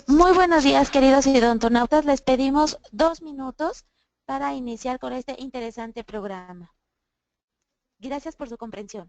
Muy buenos días, queridos odontonautas. Les pedimos 2 minutos para iniciar con este interesante programa. Gracias por su comprensión.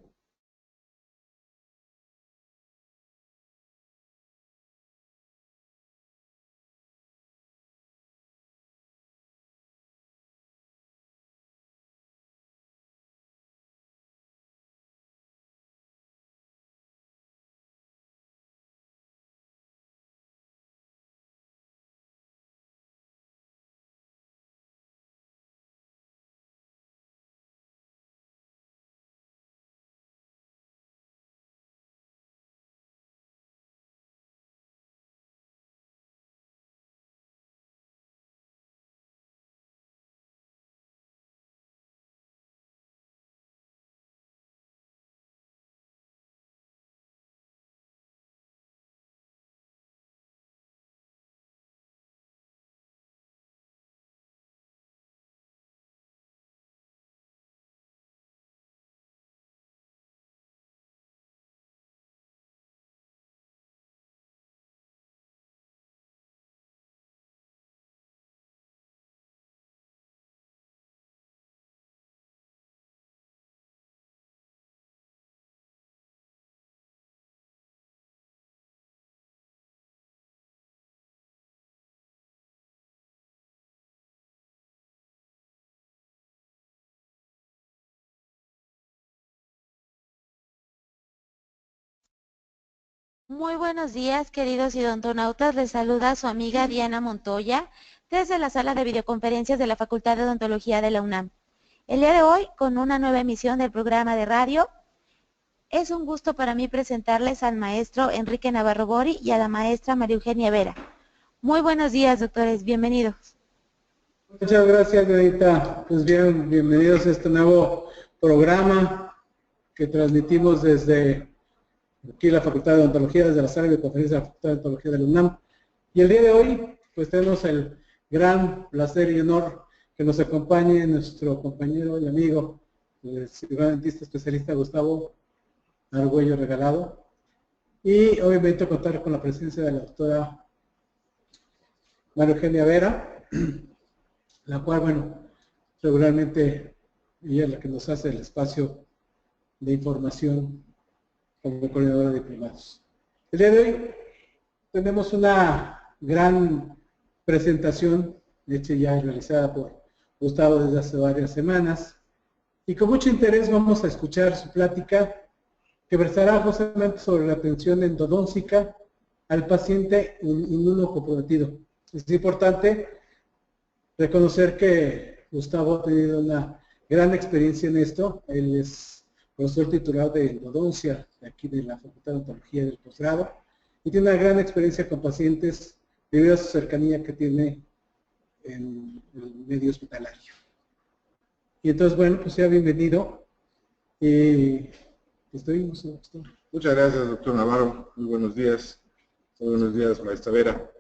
Muy buenos días, queridos odontonautas. Les saluda su amiga Diana Montoya desde la sala de videoconferencias de la Facultad de Odontología de la UNAM. El día de hoy, con una nueva emisión del programa de radio, es un gusto para mí presentarles al maestro Enrique Navarro Bori y a la maestra María Eugenia Vera. Muy buenos días, doctores. Bienvenidos. Muchas gracias, Edita. Pues bien, bienvenidos a este nuevo programa que transmitimos desde aquí la Facultad de Odontología, desde la sala de conferencias de la Facultad de Odontología de la UNAM. Y el día de hoy, pues tenemos el gran placer y honor que nos acompañe nuestro compañero y amigo, el cirujano dentista especialista Gustavo Argüello Regalado. Y obviamente contar con la presencia de la doctora María Eugenia Vera, la cual, bueno, regularmente ella es la que nos hace el espacio de información como coordinadora de diplomados. El día de hoy tenemos una gran presentación, de hecho ya realizada por Gustavo desde hace varias semanas, y con mucho interés vamos a escuchar su plática que versará justamente sobre la atención endodóncica al paciente inmunocomprometido. Es importante reconocer que Gustavo ha tenido una gran experiencia en esto. Él es profesor titular de endodoncia de aquí de la Facultad de Odontología del posgrado y tiene una gran experiencia con pacientes debido a su cercanía que tiene en el medio hospitalario. Y entonces, bueno, pues sea bienvenido. Muchas gracias, doctor Navarro. Muy buenos días. Muy buenos días, maestra Vera.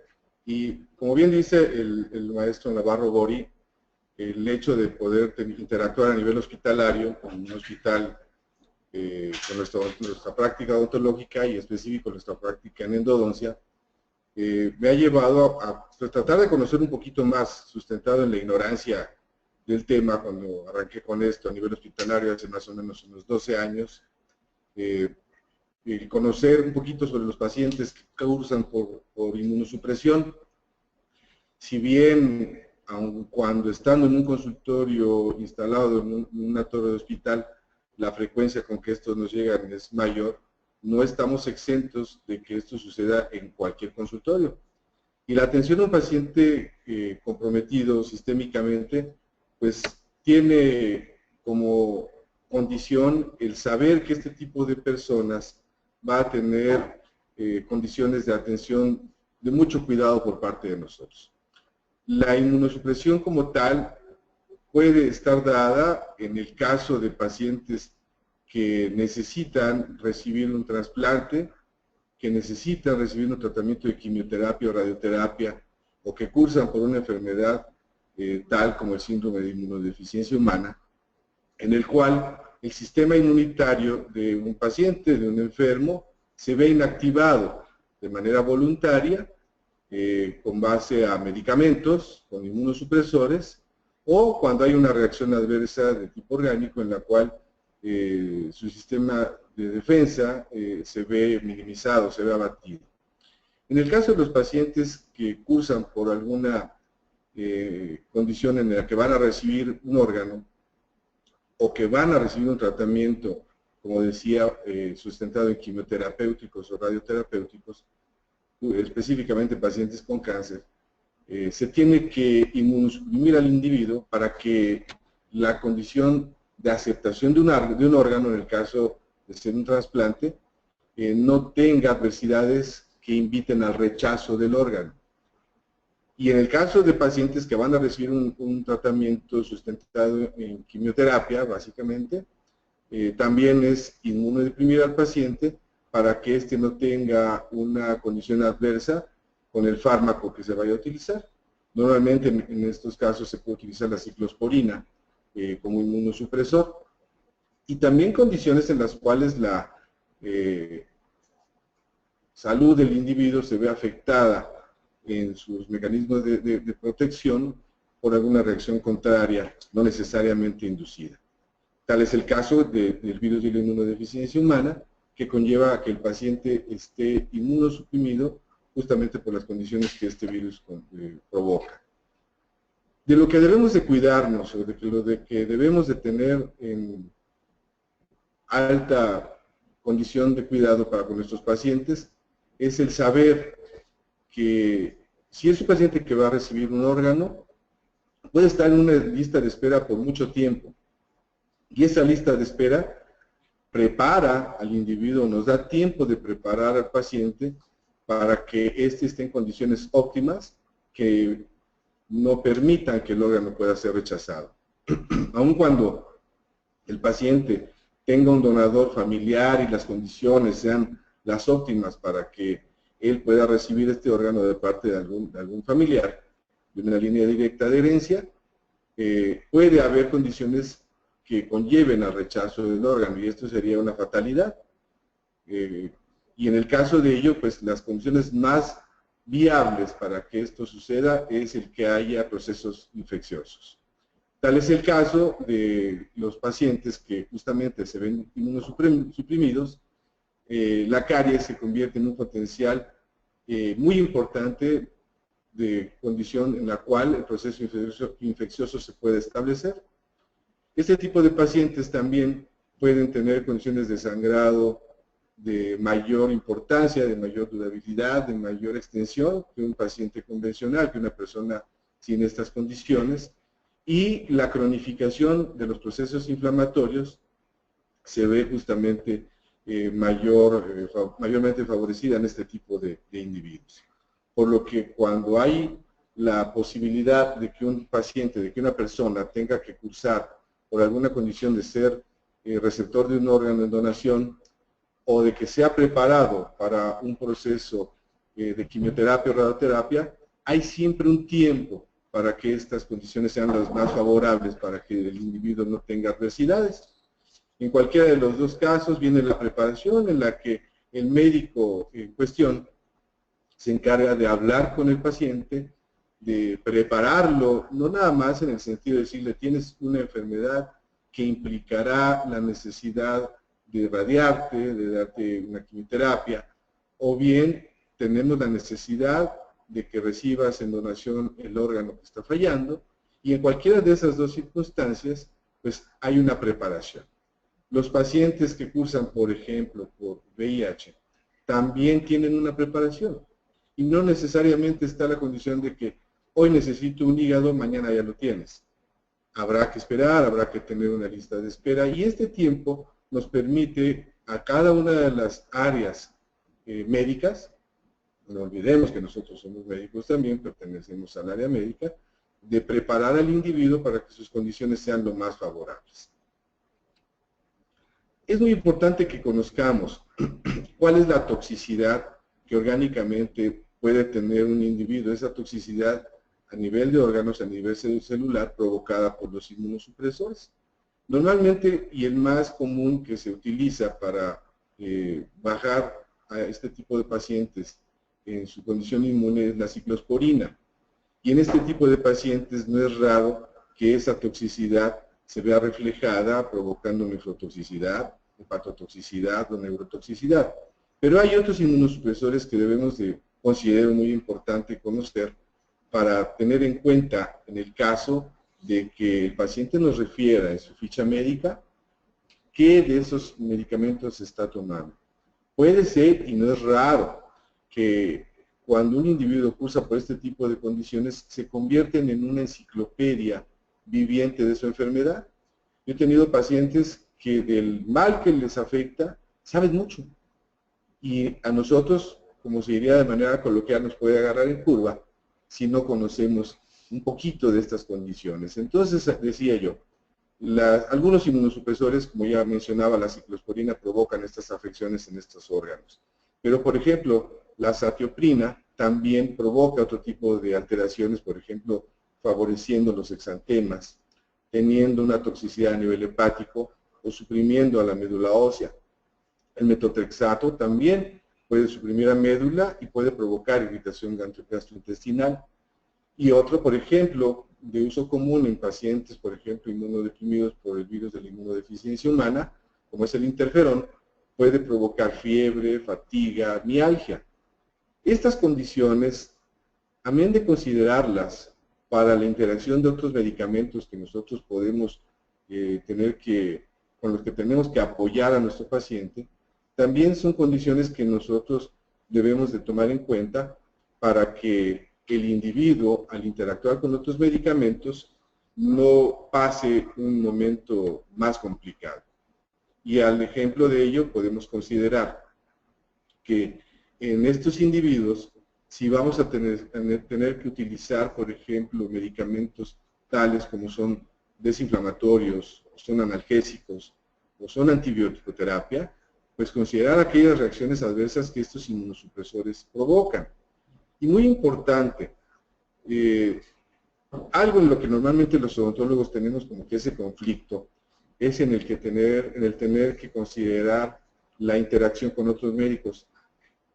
Y como bien dice el maestro Navarro Bori, el hecho de poder interactuar a nivel hospitalario con un hospital, con nuestra práctica odontológica y específico nuestra práctica en endodoncia, me ha llevado a tratar de conocer un poquito más, sustentado en la ignorancia del tema, cuando arranqué con esto a nivel hospitalario hace más o menos unos 12 años, y conocer un poquito sobre los pacientes que cursan por inmunosupresión. Si bien, aun cuando estando en un consultorio instalado en una torre de hospital, la frecuencia con que estos nos llegan es mayor, no estamos exentos de que esto suceda en cualquier consultorio. Y la atención a un paciente comprometido sistémicamente, pues tiene como condición el saber que este tipo de personas va a tener condiciones de atención de mucho cuidado por parte de nosotros. La inmunosupresión como tal puede estar dada en el caso de pacientes que necesitan recibir un trasplante, que necesitan recibir un tratamiento de quimioterapia o radioterapia, o que cursan por una enfermedad tal como el síndrome de inmunodeficiencia humana, en el cual el sistema inmunitario de un paciente, de un enfermo, se ve inactivado de manera voluntaria con base a medicamentos, con inmunosupresores, o cuando hay una reacción adversa de tipo orgánico en la cual su sistema de defensa se ve minimizado, se ve abatido. En el caso de los pacientes que cursan por alguna condición en la que van a recibir un órgano o que van a recibir un tratamiento, como decía, sustentado en quimioterapéuticos o radioterapéuticos, específicamente pacientes con cáncer, se tiene que inmunosuprimir al individuo para que la condición de aceptación de un órgano, en el caso de ser un trasplante, no tenga adversidades que inviten al rechazo del órgano. Y en el caso de pacientes que van a recibir un tratamiento sustentado en quimioterapia, básicamente, también es inmunodeprimir al paciente para que éste no tenga una condición adversa con el fármaco que se vaya a utilizar. Normalmente en estos casos se puede utilizar la ciclosporina como inmunosupresor. Y también condiciones en las cuales la salud del individuo se ve afectada en sus mecanismos de protección por alguna reacción contraria, no necesariamente inducida. Tal es el caso del virus de la inmunodeficiencia humana, que conlleva a que el paciente esté inmunosuprimido justamente por las condiciones que este virus provoca. De lo que debemos de cuidarnos, o de lo que debemos de tener en alta condición de cuidado para con nuestros pacientes, es el saber que si es un paciente que va a recibir un órgano, puede estar en una lista de espera por mucho tiempo. Y esa lista de espera prepara al individuo, nos da tiempo de preparar al paciente para que éste esté en condiciones óptimas que no permitan que el órgano pueda ser rechazado. Aun cuando el paciente tenga un donador familiar y las condiciones sean las óptimas para que él pueda recibir este órgano de parte de algún familiar, de una línea directa de herencia, puede haber condiciones que conlleven al rechazo del órgano, y esto sería una fatalidad. Y en el caso de ello, pues las condiciones más viables para que esto suceda es el que haya procesos infecciosos. Tal es el caso de los pacientes que justamente se ven inmunosuprimidos. La caries se convierte en un potencial muy importante de condición en la cual el proceso infeccioso se puede establecer. Este tipo de pacientes también pueden tener condiciones de sangrado de mayor importancia, de mayor durabilidad, de mayor extensión que un paciente convencional, que una persona sin estas condiciones, y la cronificación de los procesos inflamatorios se ve justamente mayormente favorecida en este tipo de individuos. Por lo que cuando hay la posibilidad de que un paciente, de que una persona tenga que cursar por alguna condición de ser receptor de un órgano en donación, o de que sea preparado para un proceso de quimioterapia o radioterapia, hay siempre un tiempo para que estas condiciones sean las más favorables para que el individuo no tenga adversidades. En cualquiera de los dos casos viene la preparación en la que el médico en cuestión se encarga de hablar con el paciente, de prepararlo, no nada más en el sentido de decirle tienes una enfermedad que implicará la necesidad de radiarte, de darte una quimioterapia, o bien tenemos la necesidad de que recibas en donación el órgano que está fallando, y en cualquiera de esas dos circunstancias, pues hay una preparación. Los pacientes que cursan, por ejemplo, por VIH, también tienen una preparación, y no necesariamente está la condición de que hoy necesito un hígado, mañana ya lo tienes. Habrá que esperar, habrá que tener una lista de espera, y este tiempo nos permite a cada una de las áreas médicas, no olvidemos que nosotros somos médicos también, pertenecemos al área médica, de preparar al individuo para que sus condiciones sean lo más favorables. Es muy importante que conozcamos cuál es la toxicidad que orgánicamente puede tener un individuo, esa toxicidad a nivel de órganos, a nivel celular, provocada por los inmunosupresores. Normalmente, y el más común que se utiliza para bajar a este tipo de pacientes en su condición inmune es la ciclosporina. Y en este tipo de pacientes no es raro que esa toxicidad se vea reflejada provocando nefrotoxicidad, hepatotoxicidad o neurotoxicidad. Pero hay otros inmunosupresores que debemos de considerar muy importante conocer para tener en cuenta en el caso de que el paciente nos refiera en su ficha médica qué de esos medicamentos se está tomando. Puede ser, y no es raro, que cuando un individuo cursa por este tipo de condiciones se convierten en una enciclopedia viviente de su enfermedad. Yo he tenido pacientes que del mal que les afecta saben mucho. Y a nosotros, como se diría de manera coloquial, nos puede agarrar en curva si no conocemos un poquito de estas condiciones. Entonces, decía yo, algunos inmunosupresores, como ya mencionaba, la ciclosporina, provocan estas afecciones en estos órganos. Pero, por ejemplo, la satioprina también provoca otro tipo de alteraciones, por ejemplo, favoreciendo los exantemas, teniendo una toxicidad a nivel hepático o suprimiendo a la médula ósea. El metotrexato también puede suprimir a médula y puede provocar irritación gastrointestinal. Y otro, por ejemplo, de uso común en pacientes, por ejemplo, inmunodeprimidos por el virus de la inmunodeficiencia humana, como es el interferón, puede provocar fiebre, fatiga, mialgia. Estas condiciones, amén de considerarlas para la interacción de otros medicamentos que nosotros podemos con los que tenemos que apoyar a nuestro paciente, también son condiciones que nosotros debemos de tomar en cuenta para que el individuo, al interactuar con otros medicamentos, no pase un momento más complicado. Y al ejemplo de ello podemos considerar que en estos individuos, si vamos a tener que utilizar, por ejemplo, medicamentos tales como son desinflamatorios, o son analgésicos, o son antibiótico-terapia, pues considerar aquellas reacciones adversas que estos inmunosupresores provocan. Y muy importante, algo en lo que normalmente los odontólogos tenemos como que ese conflicto, es en el tener que considerar la interacción con otros médicos.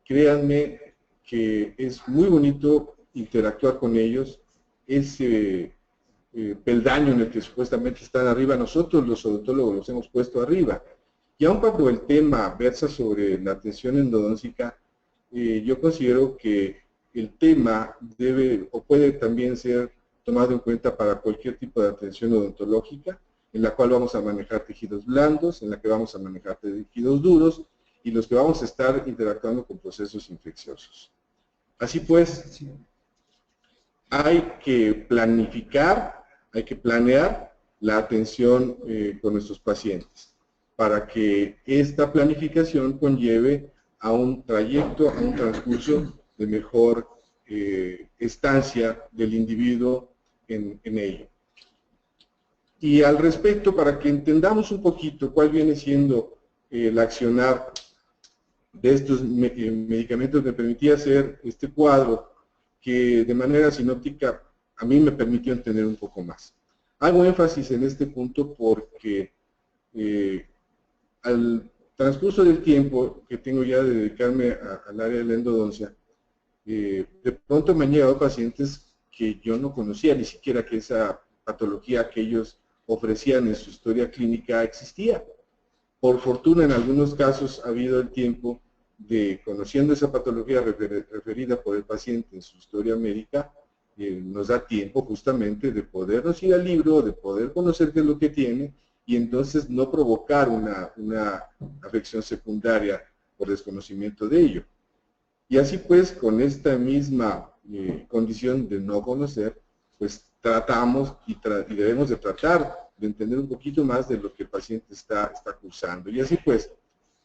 Créanme que es muy bonito interactuar con ellos, ese peldaño en el que supuestamente están arriba, nosotros los odontólogos los hemos puesto arriba. Y aun cuando el tema versa sobre la atención endodóntica, yo considero que el tema debe o puede también ser tomado en cuenta para cualquier tipo de atención odontológica, en la cual vamos a manejar tejidos blandos, en la que vamos a manejar tejidos duros, y los que vamos a estar interactuando con procesos infecciosos. Así pues, hay que planificar, hay que planear la atención con nuestros pacientes, para que esta planificación conlleve a un trayecto, a un transcurso de mejor estancia del individuo en ello. Y al respecto, para que entendamos un poquito cuál viene siendo el accionar de estos medicamentos, me permitía hacer este cuadro que de manera sinóptica a mí me permitió entender un poco más. Hago énfasis en este punto porque al transcurso del tiempo que tengo ya de dedicarme al área de la endodoncia, de pronto me han llegado pacientes que yo no conocía ni siquiera que esa patología que ellos ofrecían en su historia clínica existía. Por fortuna, en algunos casos ha habido el tiempo de, conociendo esa patología referida por el paciente en su historia médica, nos da tiempo justamente de podernos ir al libro, de poder conocer qué es lo que tiene y entonces no provocar una afección secundaria por desconocimiento de ello. Y así pues, con esta misma condición de no conocer, pues tratamos y debemos de tratar de entender un poquito más de lo que el paciente está cursando. Y así pues,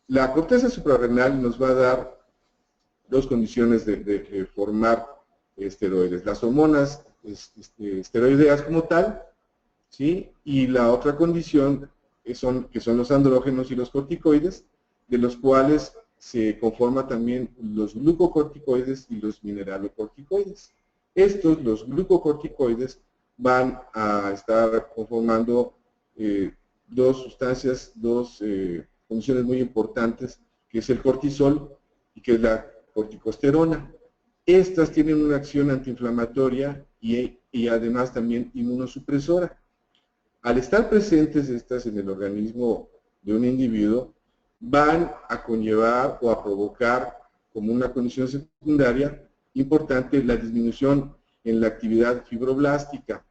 la corteza suprarrenal nos va a dar dos condiciones de formar esteroides. Las hormonas esteroideas como tal, ¿sí? Y la otra condición que son los andrógenos y los corticoides, de los cuales se conforman también los glucocorticoides y los mineralocorticoides. Estos, los glucocorticoides, van a estar conformando dos sustancias, dos condiciones muy importantes, que es el cortisol y que es la corticosterona. Estas tienen una acción antiinflamatoria y además también inmunosupresora. Al estar presentes estas en el organismo de un individuo, van a conllevar o a provocar como una condición secundaria importante la disminución en la actividad fibroblástica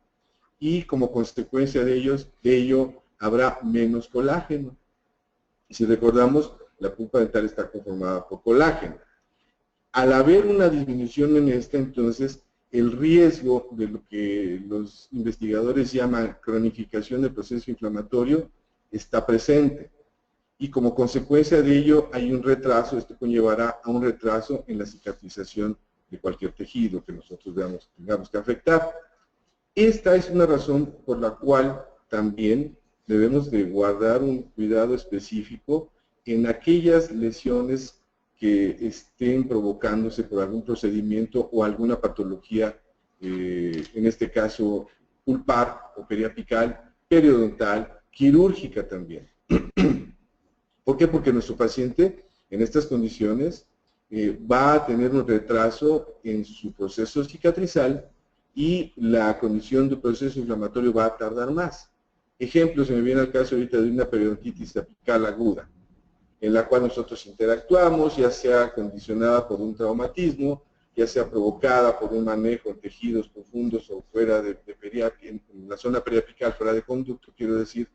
y como consecuencia de ello habrá menos colágeno. Si recordamos, la pulpa dental está conformada por colágeno. Al haber una disminución en esta, entonces, el riesgo de lo que los investigadores llaman cronificación del proceso inflamatorio está presente. Y como consecuencia de ello hay un retraso, esto conllevará a un retraso en la cicatrización de cualquier tejido que nosotros tengamos que afectar. Esta es una razón por la cual también debemos de guardar un cuidado específico en aquellas lesiones que estén provocándose por algún procedimiento o alguna patología, en este caso pulpar o periapical, periodontal, quirúrgica también. ¿Por qué? Porque nuestro paciente en estas condiciones va a tener un retraso en su proceso cicatrizal y la condición del proceso inflamatorio va a tardar más. Ejemplo, se me viene al caso ahorita de una periodontitis apical aguda, en la cual nosotros interactuamos, ya sea condicionada por un traumatismo, ya sea provocada por un manejo en tejidos profundos o fuera de en la zona periapical, fuera de conducto, quiero decir,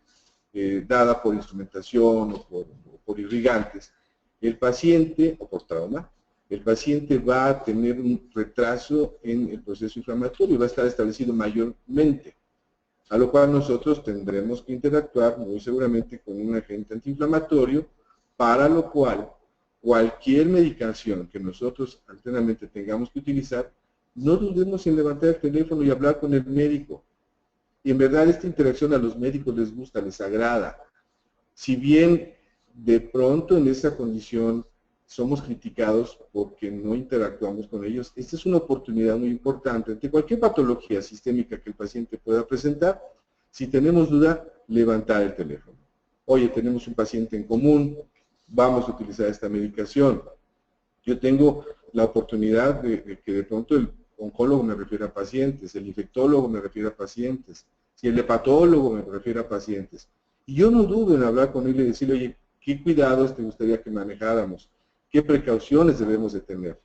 dada por instrumentación o por irrigantes. El paciente, o por trauma, el paciente va a tener un retraso en el proceso inflamatorio y va a estar establecido mayormente, a lo cual nosotros tendremos que interactuar muy seguramente con un agente antiinflamatorio, para lo cual cualquier medicación que nosotros alternamente tengamos que utilizar, no dudemos en levantar el teléfono y hablar con el médico. Y en verdad esta interacción a los médicos les gusta, les agrada. Si bien de pronto en esa condición somos criticados porque no interactuamos con ellos, esta es una oportunidad muy importante ante cualquier patología sistémica que el paciente pueda presentar. Si tenemos duda, levantar el teléfono. Oye, tenemos un paciente en común, vamos a utilizar esta medicación. Yo tengo la oportunidad de que de pronto el oncólogo me refiere a pacientes, el infectólogo me refiere a pacientes, si el hepatólogo me refiere a pacientes. Y yo no dudo en hablar con él y decirle, oye, ¿qué cuidados te gustaría que manejáramos? ¿Qué precauciones debemos de tener?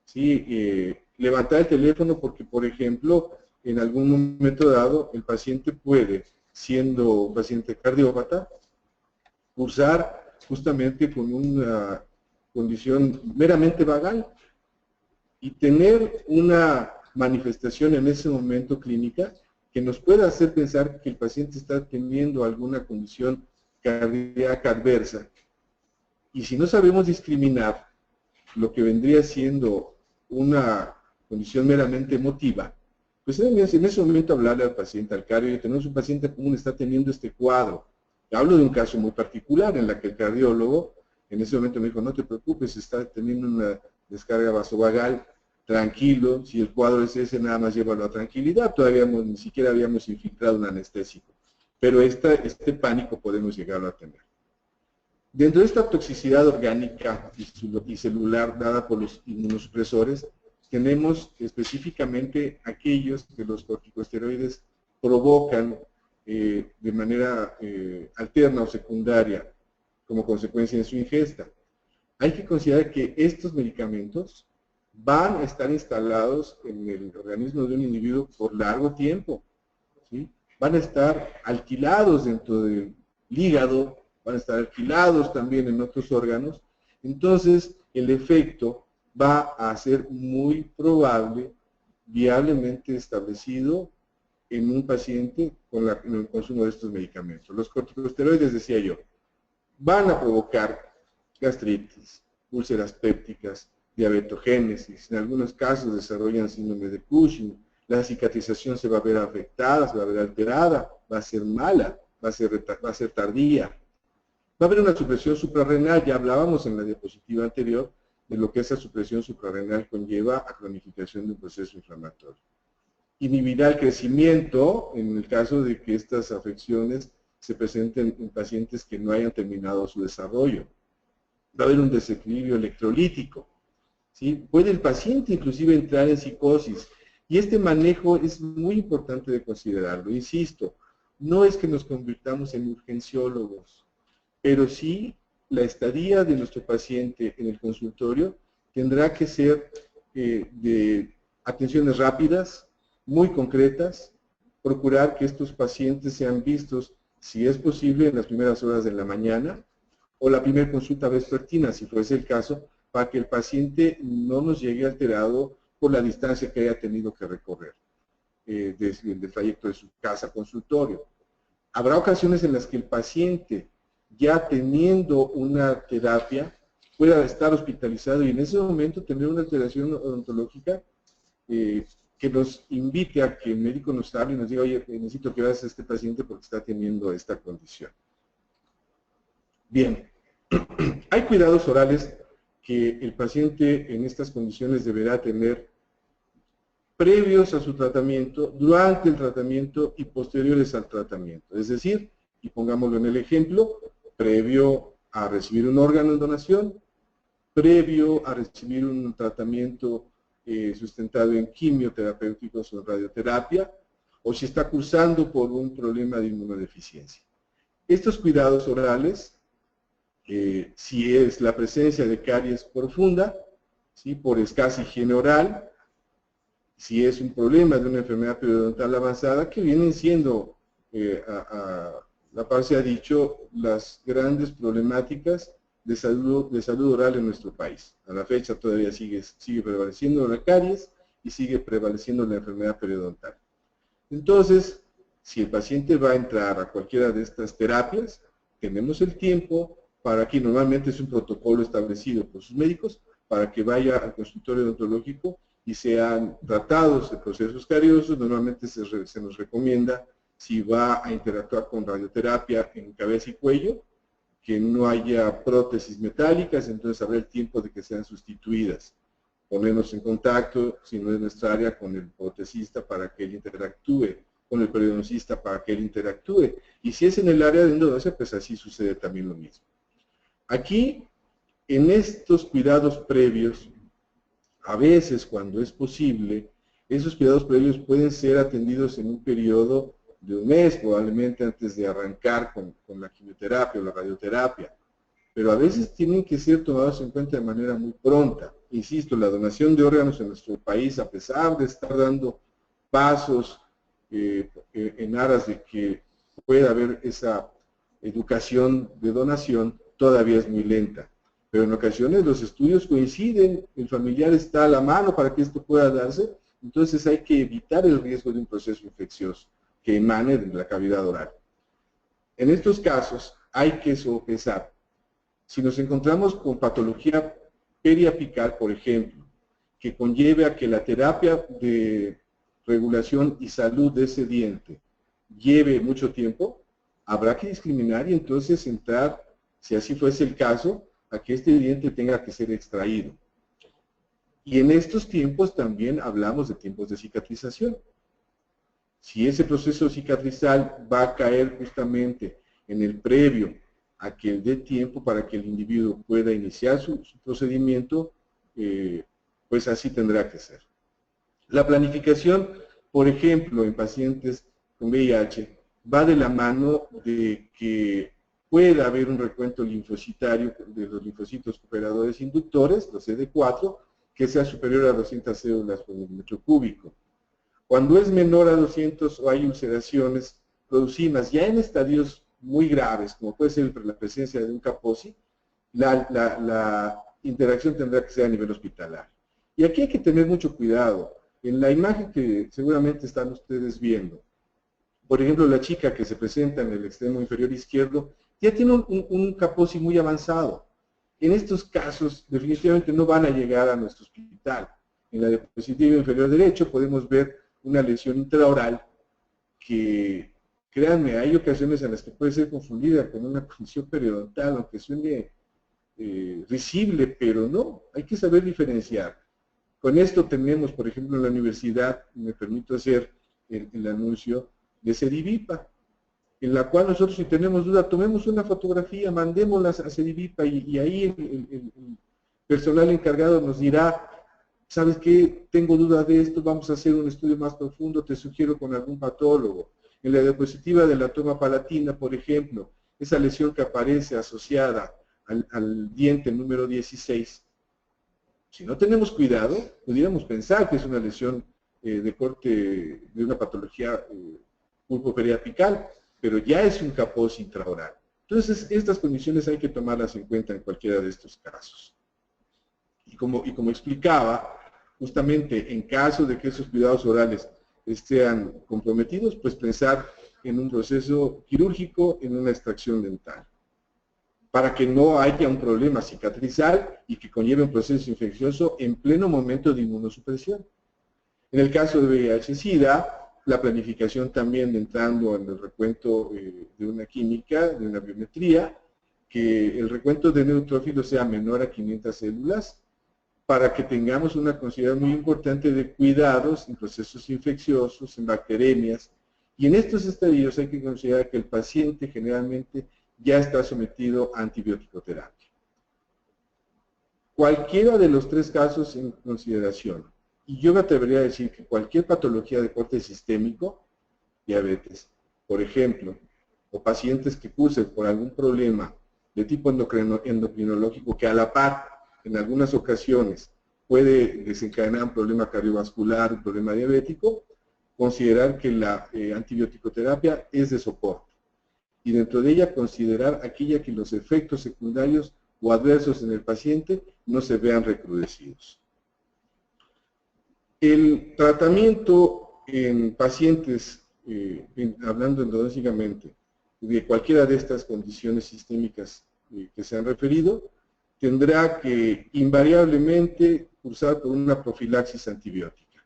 ¿Sí? Levantar el teléfono porque, por ejemplo, en algún momento dado, el paciente puede, siendo un paciente cardiópata, cursar justamente con una condición meramente vagal y tener una manifestación en ese momento clínica que nos pueda hacer pensar que el paciente está teniendo alguna condición cardíaca adversa. Y si no sabemos discriminar lo que vendría siendo una condición meramente emotiva, pues en ese momento hablarle al paciente, al cardio, y tenemos un paciente común está teniendo este cuadro. Hablo de un caso muy particular en la que el cardiólogo en ese momento me dijo, no te preocupes, está teniendo una descarga vasovagal, tranquilo, si el cuadro es ese, nada más llévalo a tranquilidad, todavía ni siquiera habíamos infiltrado un anestésico. Pero este pánico podemos llegarlo a tener. Dentro de esta toxicidad orgánica y celular dada por los inmunosupresores, tenemos específicamente aquellos que los corticosteroides provocan de manera alterna o secundaria como consecuencia de su ingesta. Hay que considerar que estos medicamentos van a estar instalados en el organismo de un individuo por largo tiempo, ¿sí? Van a estar alquilados dentro del hígado, van a estar alquilados también en otros órganos, entonces el efecto va a ser muy probable, viablemente establecido en un paciente con el consumo de estos medicamentos. Los corticosteroides, decía yo, van a provocar gastritis, úlceras pépticas, diabetogénesis, en algunos casos desarrollan síndrome de Cushing, la cicatrización se va a ver afectada, se va a ver alterada, va a ser mala, va a ser tardía. Va a haber una supresión suprarrenal, ya hablábamos en la diapositiva anterior de lo que esa supresión suprarrenal conlleva a cronificación de un proceso inflamatorio. Inhibirá el crecimiento en el caso de que estas afecciones se presenten en pacientes que no hayan terminado su desarrollo. Va a haber un desequilibrio electrolítico. ¿sí? Puede el paciente inclusive entrar en psicosis. Y este manejo es muy importante de considerarlo. Insisto, no es que nos convirtamos en urgenciólogos, pero sí la estadía de nuestro paciente en el consultorio tendrá que ser de atenciones rápidas, muy concretas, procurar que estos pacientes sean vistos, si es posible, en las primeras horas de la mañana o la primera consulta vespertina, si fuese el caso, para que el paciente no nos llegue alterado por la distancia que haya tenido que recorrer desde el trayecto de su casa a consultorio. Habrá ocasiones en las que el paciente, ya teniendo una terapia, pueda estar hospitalizado y en ese momento tener una alteración odontológica que nos invite a que el médico nos hable y nos diga, oye, necesito que veas a este paciente porque está teniendo esta condición. Bien, hay cuidados orales que el paciente en estas condiciones deberá tener previos a su tratamiento, durante el tratamiento y posteriores al tratamiento. Es decir, y pongámoslo en el ejemplo, previo a recibir un órgano en donación, previo a recibir un tratamiento sustentado en quimioterapéuticos o radioterapia, o si está cursando por un problema de inmunodeficiencia. Estos cuidados orales, si es la presencia de caries profunda, ¿sí? Por escasa higiene oral, si es un problema de una enfermedad periodontal avanzada, que vienen siendo, la par se ha dicho, las grandes problemáticas de salud oral en nuestro país. A la fecha todavía sigue prevaleciendo la caries y sigue prevaleciendo la enfermedad periodontal. Entonces, si el paciente va a entrar a cualquiera de estas terapias, tenemos el tiempo para que normalmente es un protocolo establecido por sus médicos, para que vaya al consultorio odontológico y sean tratados de procesos cariosos. Normalmente se nos recomienda, si va a interactuar con radioterapia en cabeza y cuello, que no haya prótesis metálicas, entonces habrá el tiempo de que sean sustituidas. Ponernos en contacto, si no es nuestra área, con el protesista para que él interactúe, con el periodoncista para que él interactúe. Y si es en el área de endodoncia, pues así sucede también lo mismo. Aquí, en estos cuidados previos, a veces, cuando es posible, esos cuidados previos pueden ser atendidos en un periodo de un mes, probablemente antes de arrancar con la quimioterapia o la radioterapia. Pero a veces tienen que ser tomados en cuenta de manera muy pronta. Insisto, la donación de órganos en nuestro país, a pesar de estar dando pasos en aras de que pueda haber esa educación de donación, todavía es muy lenta. Pero en ocasiones los estudios coinciden, el familiar está a la mano para que esto pueda darse, entonces hay que evitar el riesgo de un proceso infeccioso que emane de la cavidad oral. En estos casos hay que sopesar. Si nos encontramos con patología periapical, por ejemplo, que conlleve a que la terapia de regulación y salud de ese diente lleve mucho tiempo, habrá que discriminar y entonces entrar, si así fuese el caso, a que este diente tenga que ser extraído. Y en estos tiempos también hablamos de tiempos de cicatrización. Si ese proceso cicatrizal va a caer justamente en el previo a que dé tiempo para que el individuo pueda iniciar su procedimiento, pues así tendrá que ser. La planificación, por ejemplo, en pacientes con VIH, va de la mano de que pueda haber un recuento linfocitario de los linfocitos cooperadores inductores, los CD4, que sea superior a 200 células por milímetro cúbico. Cuando es menor a 200 o hay ulceraciones producidas ya en estadios muy graves, como puede ser la presencia de un Kaposi, la interacción tendrá que ser a nivel hospitalario. Y aquí hay que tener mucho cuidado. En la imagen que seguramente están ustedes viendo, por ejemplo, la chica que se presenta en el extremo inferior izquierdo, ya tiene un Kaposi muy avanzado. En estos casos, definitivamente no van a llegar a nuestro hospital. En la diapositiva inferior derecho podemos ver una lesión intraoral que, créanme, hay ocasiones en las que puede ser confundida con una condición periodontal, aunque suene risible, pero no, hay que saber diferenciar. Con esto tenemos, por ejemplo, en la universidad, me permito hacer el anuncio de Cedivipa, en la cual nosotros, si tenemos duda, tomemos una fotografía, mandémoslas a Cedivipa y ahí personal encargado nos dirá, ¿sabes qué? Tengo duda de esto, vamos a hacer un estudio más profundo, te sugiero con algún patólogo. En la diapositiva de la toma palatina, por ejemplo, esa lesión que aparece asociada al diente número 16, si no tenemos cuidado, pudiéramos pensar que es una lesión de corte de una patología pulpoperiapical, pero ya es un capós intraoral. Entonces, estas condiciones hay que tomarlas en cuenta en cualquiera de estos casos. Y como explicaba, justamente en caso de que esos cuidados orales estén comprometidos, pues pensar en un proceso quirúrgico, en una extracción dental, para que no haya un problema cicatrizal y que conlleve un proceso infeccioso en pleno momento de inmunosupresión. En el caso de VIH-Sida, la planificación también entrando en el recuento de una química, de una biometría, que el recuento de neutrófilos sea menor a 500 células, para que tengamos una consideración muy importante de cuidados en procesos infecciosos, en bacteremias, y en estos estadios hay que considerar que el paciente generalmente ya está sometido a antibiótico-terapia. Cualquiera de los tres casos en consideración, y yo me atrevería a decir que cualquier patología de corte sistémico, diabetes, por ejemplo, o pacientes que cursen por algún problema de tipo endocrinológico que a la par, en algunas ocasiones, puede desencadenar un problema cardiovascular, un problema diabético, considerar que la antibiótico-terapia es de soporte. Y dentro de ella considerar aquella que los efectos secundarios o adversos en el paciente no se vean recrudecidos. El tratamiento en pacientes, hablando endodóncicamente, de cualquiera de estas condiciones sistémicas que se han referido, tendrá que invariablemente cursar por una profilaxis antibiótica,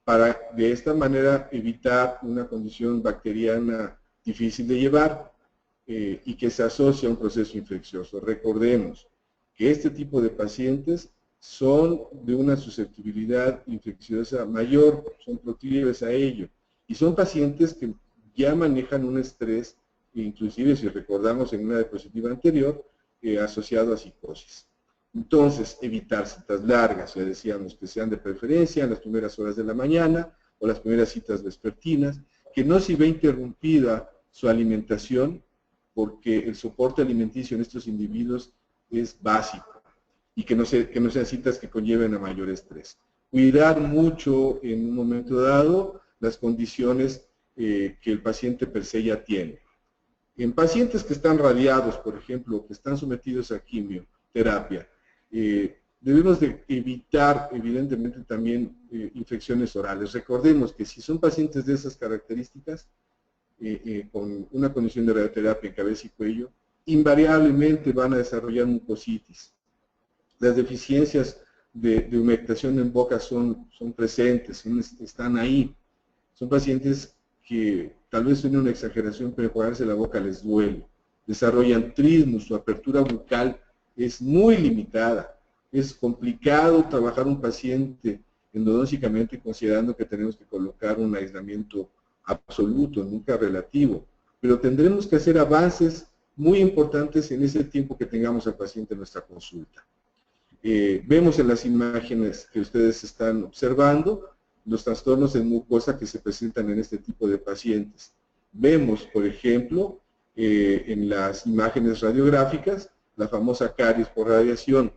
para de esta manera evitar una condición bacteriana difícil de llevar y que se asocia a un proceso infeccioso. Recordemos que este tipo de pacientes son de una susceptibilidad infecciosa mayor, son proclives a ello, y son pacientes que ya manejan un estrés, inclusive si recordamos en una diapositiva anterior, asociado a psicosis. Entonces, evitar citas largas, ya decíamos que sean de preferencia en las primeras horas de la mañana o las primeras citas vespertinas, que no se ve interrumpida su alimentación, porque el soporte alimenticio en estos individuos es básico, y que no sean citas que conlleven a mayor estrés. Cuidar mucho en un momento dado las condiciones que el paciente per se ya tiene. En pacientes que están radiados, por ejemplo, que están sometidos a quimioterapia, debemos de evitar, evidentemente, también infecciones orales. Recordemos que si son pacientes de esas características, con una condición de radioterapia en cabeza y cuello, invariablemente van a desarrollar mucositis. Las deficiencias de humectación en boca son presentes, están ahí. Son pacientes que tal vez suene una exageración, pero enjuagarse la boca les duele. Desarrollan trismus, su apertura bucal es muy limitada. Es complicado trabajar un paciente endodóncicamente considerando que tenemos que colocar un aislamiento absoluto, nunca relativo. Pero tendremos que hacer avances muy importantes en ese tiempo que tengamos al paciente en nuestra consulta. Vemos en las imágenes que ustedes están observando los trastornos en mucosa que se presentan en este tipo de pacientes. Vemos, por ejemplo, en las imágenes radiográficas, la famosa caries por radiación,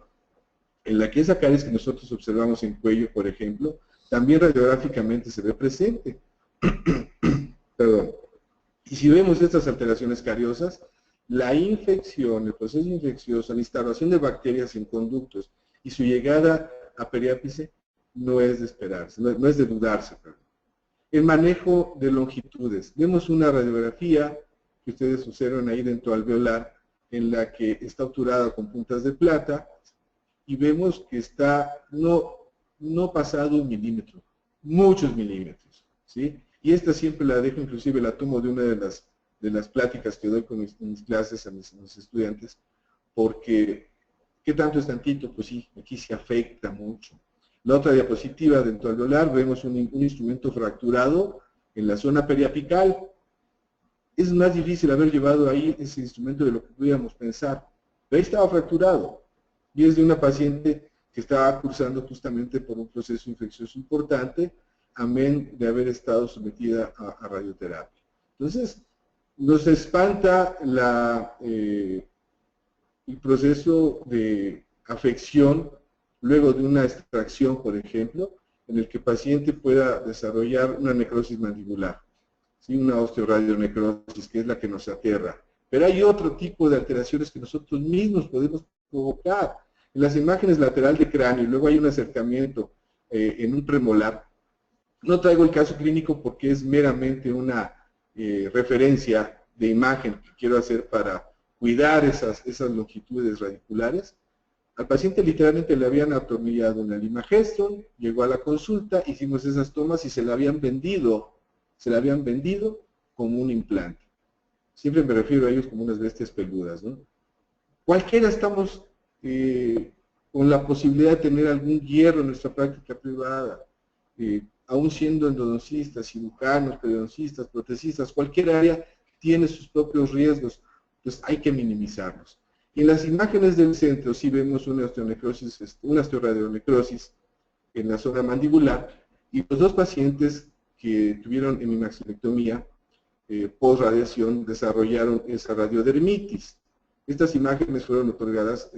en la que esa caries que nosotros observamos en cuello, por ejemplo, también radiográficamente se ve presente. Perdón. Y si vemos estas alteraciones cariosas, la infección, el proceso infeccioso, la instalación de bacterias en conductos y su llegada a periápice no es de esperarse, no es de dudarse. Perdón. El manejo de longitudes. Vemos una radiografía que ustedes observan ahí dentro alveolar, en la que está obturada con puntas de plata, y vemos que está no pasado 1 milímetro, muchos milímetros, ¿sí? Y esta siempre la dejo, inclusive la tomo de una de las pláticas que doy con mis clases a mis estudiantes, porque ¿qué tanto es tantito? Pues sí, aquí se afecta mucho. La otra diapositiva dentro alveolar vemos un instrumento fracturado en la zona periapical. Es más difícil haber llevado ahí ese instrumento de lo que pudiéramos pensar, pero ahí estaba fracturado. y es de una paciente que estaba cursando justamente por un proceso infeccioso importante, amén de haber estado sometida a radioterapia. Entonces, nos espanta el proceso de afección luego de una extracción, por ejemplo, en el que el paciente pueda desarrollar una necrosis mandibular, ¿sí? Una osteoradionecrosis, que es la que nos aterra. Pero hay otro tipo de alteraciones que nosotros mismos podemos provocar. En las imágenes lateral de cráneo, y luego hay un acercamiento en un premolar. No traigo el caso clínico porque es meramente una referencia de imagen que quiero hacer para cuidar esas longitudes radiculares. Al paciente literalmente le habían atornillado una limagestron, llegó a la consulta, hicimos esas tomas y se la habían vendido como un implante. Siempre me refiero a ellos como unas bestias peludas, ¿no? Cualquiera estamos con la posibilidad de tener algún hierro en nuestra práctica privada, aún siendo endodoncistas, cirujanos, periodoncistas, protecistas, cualquier área tiene sus propios riesgos, entonces hay que minimizarlos. Y en las imágenes del centro sí vemos una osteonecrosis, una osteoradionecrosis en la zona mandibular, y los dos pacientes que tuvieron hemimaxilectomía post-radiación desarrollaron esa radiodermitis. Estas imágenes fueron otorgadas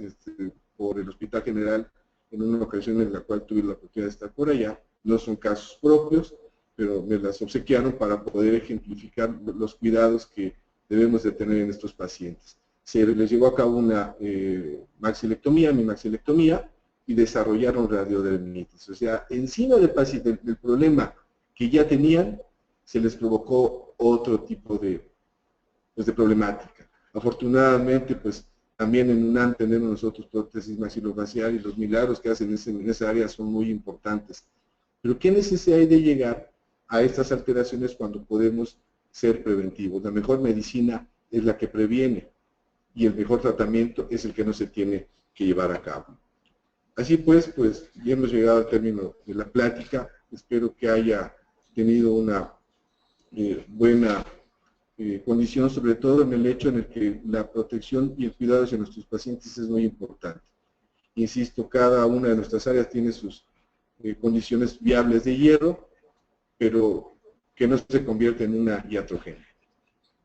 por el Hospital General en una ocasión en la cual tuve la oportunidad de estar por allá. No son casos propios, pero me las obsequiaron para poder ejemplificar los cuidados que debemos de tener en estos pacientes. Se les llevó a cabo una hemimaxilectomía, y desarrollaron radiodermitis. O sea, encima del problema que ya tenían, se les provocó otro tipo de problemática. Afortunadamente, pues también en UNAM tenemos nosotros prótesis maxilofacial, y los milagros que hacen en esa área son muy importantes. Pero ¿qué necesidad hay de llegar a estas alteraciones cuando podemos ser preventivos? La mejor medicina es la que previene, y el mejor tratamiento es el que no se tiene que llevar a cabo. Así pues ya hemos llegado al término de la plática. Espero que haya tenido una buena condición, sobre todo en el hecho en el que la protección y el cuidado hacia nuestros pacientes es muy importante. Insisto, cada una de nuestras áreas tiene sus condiciones viables de hierro, pero que no se convierte en una iatrogenia.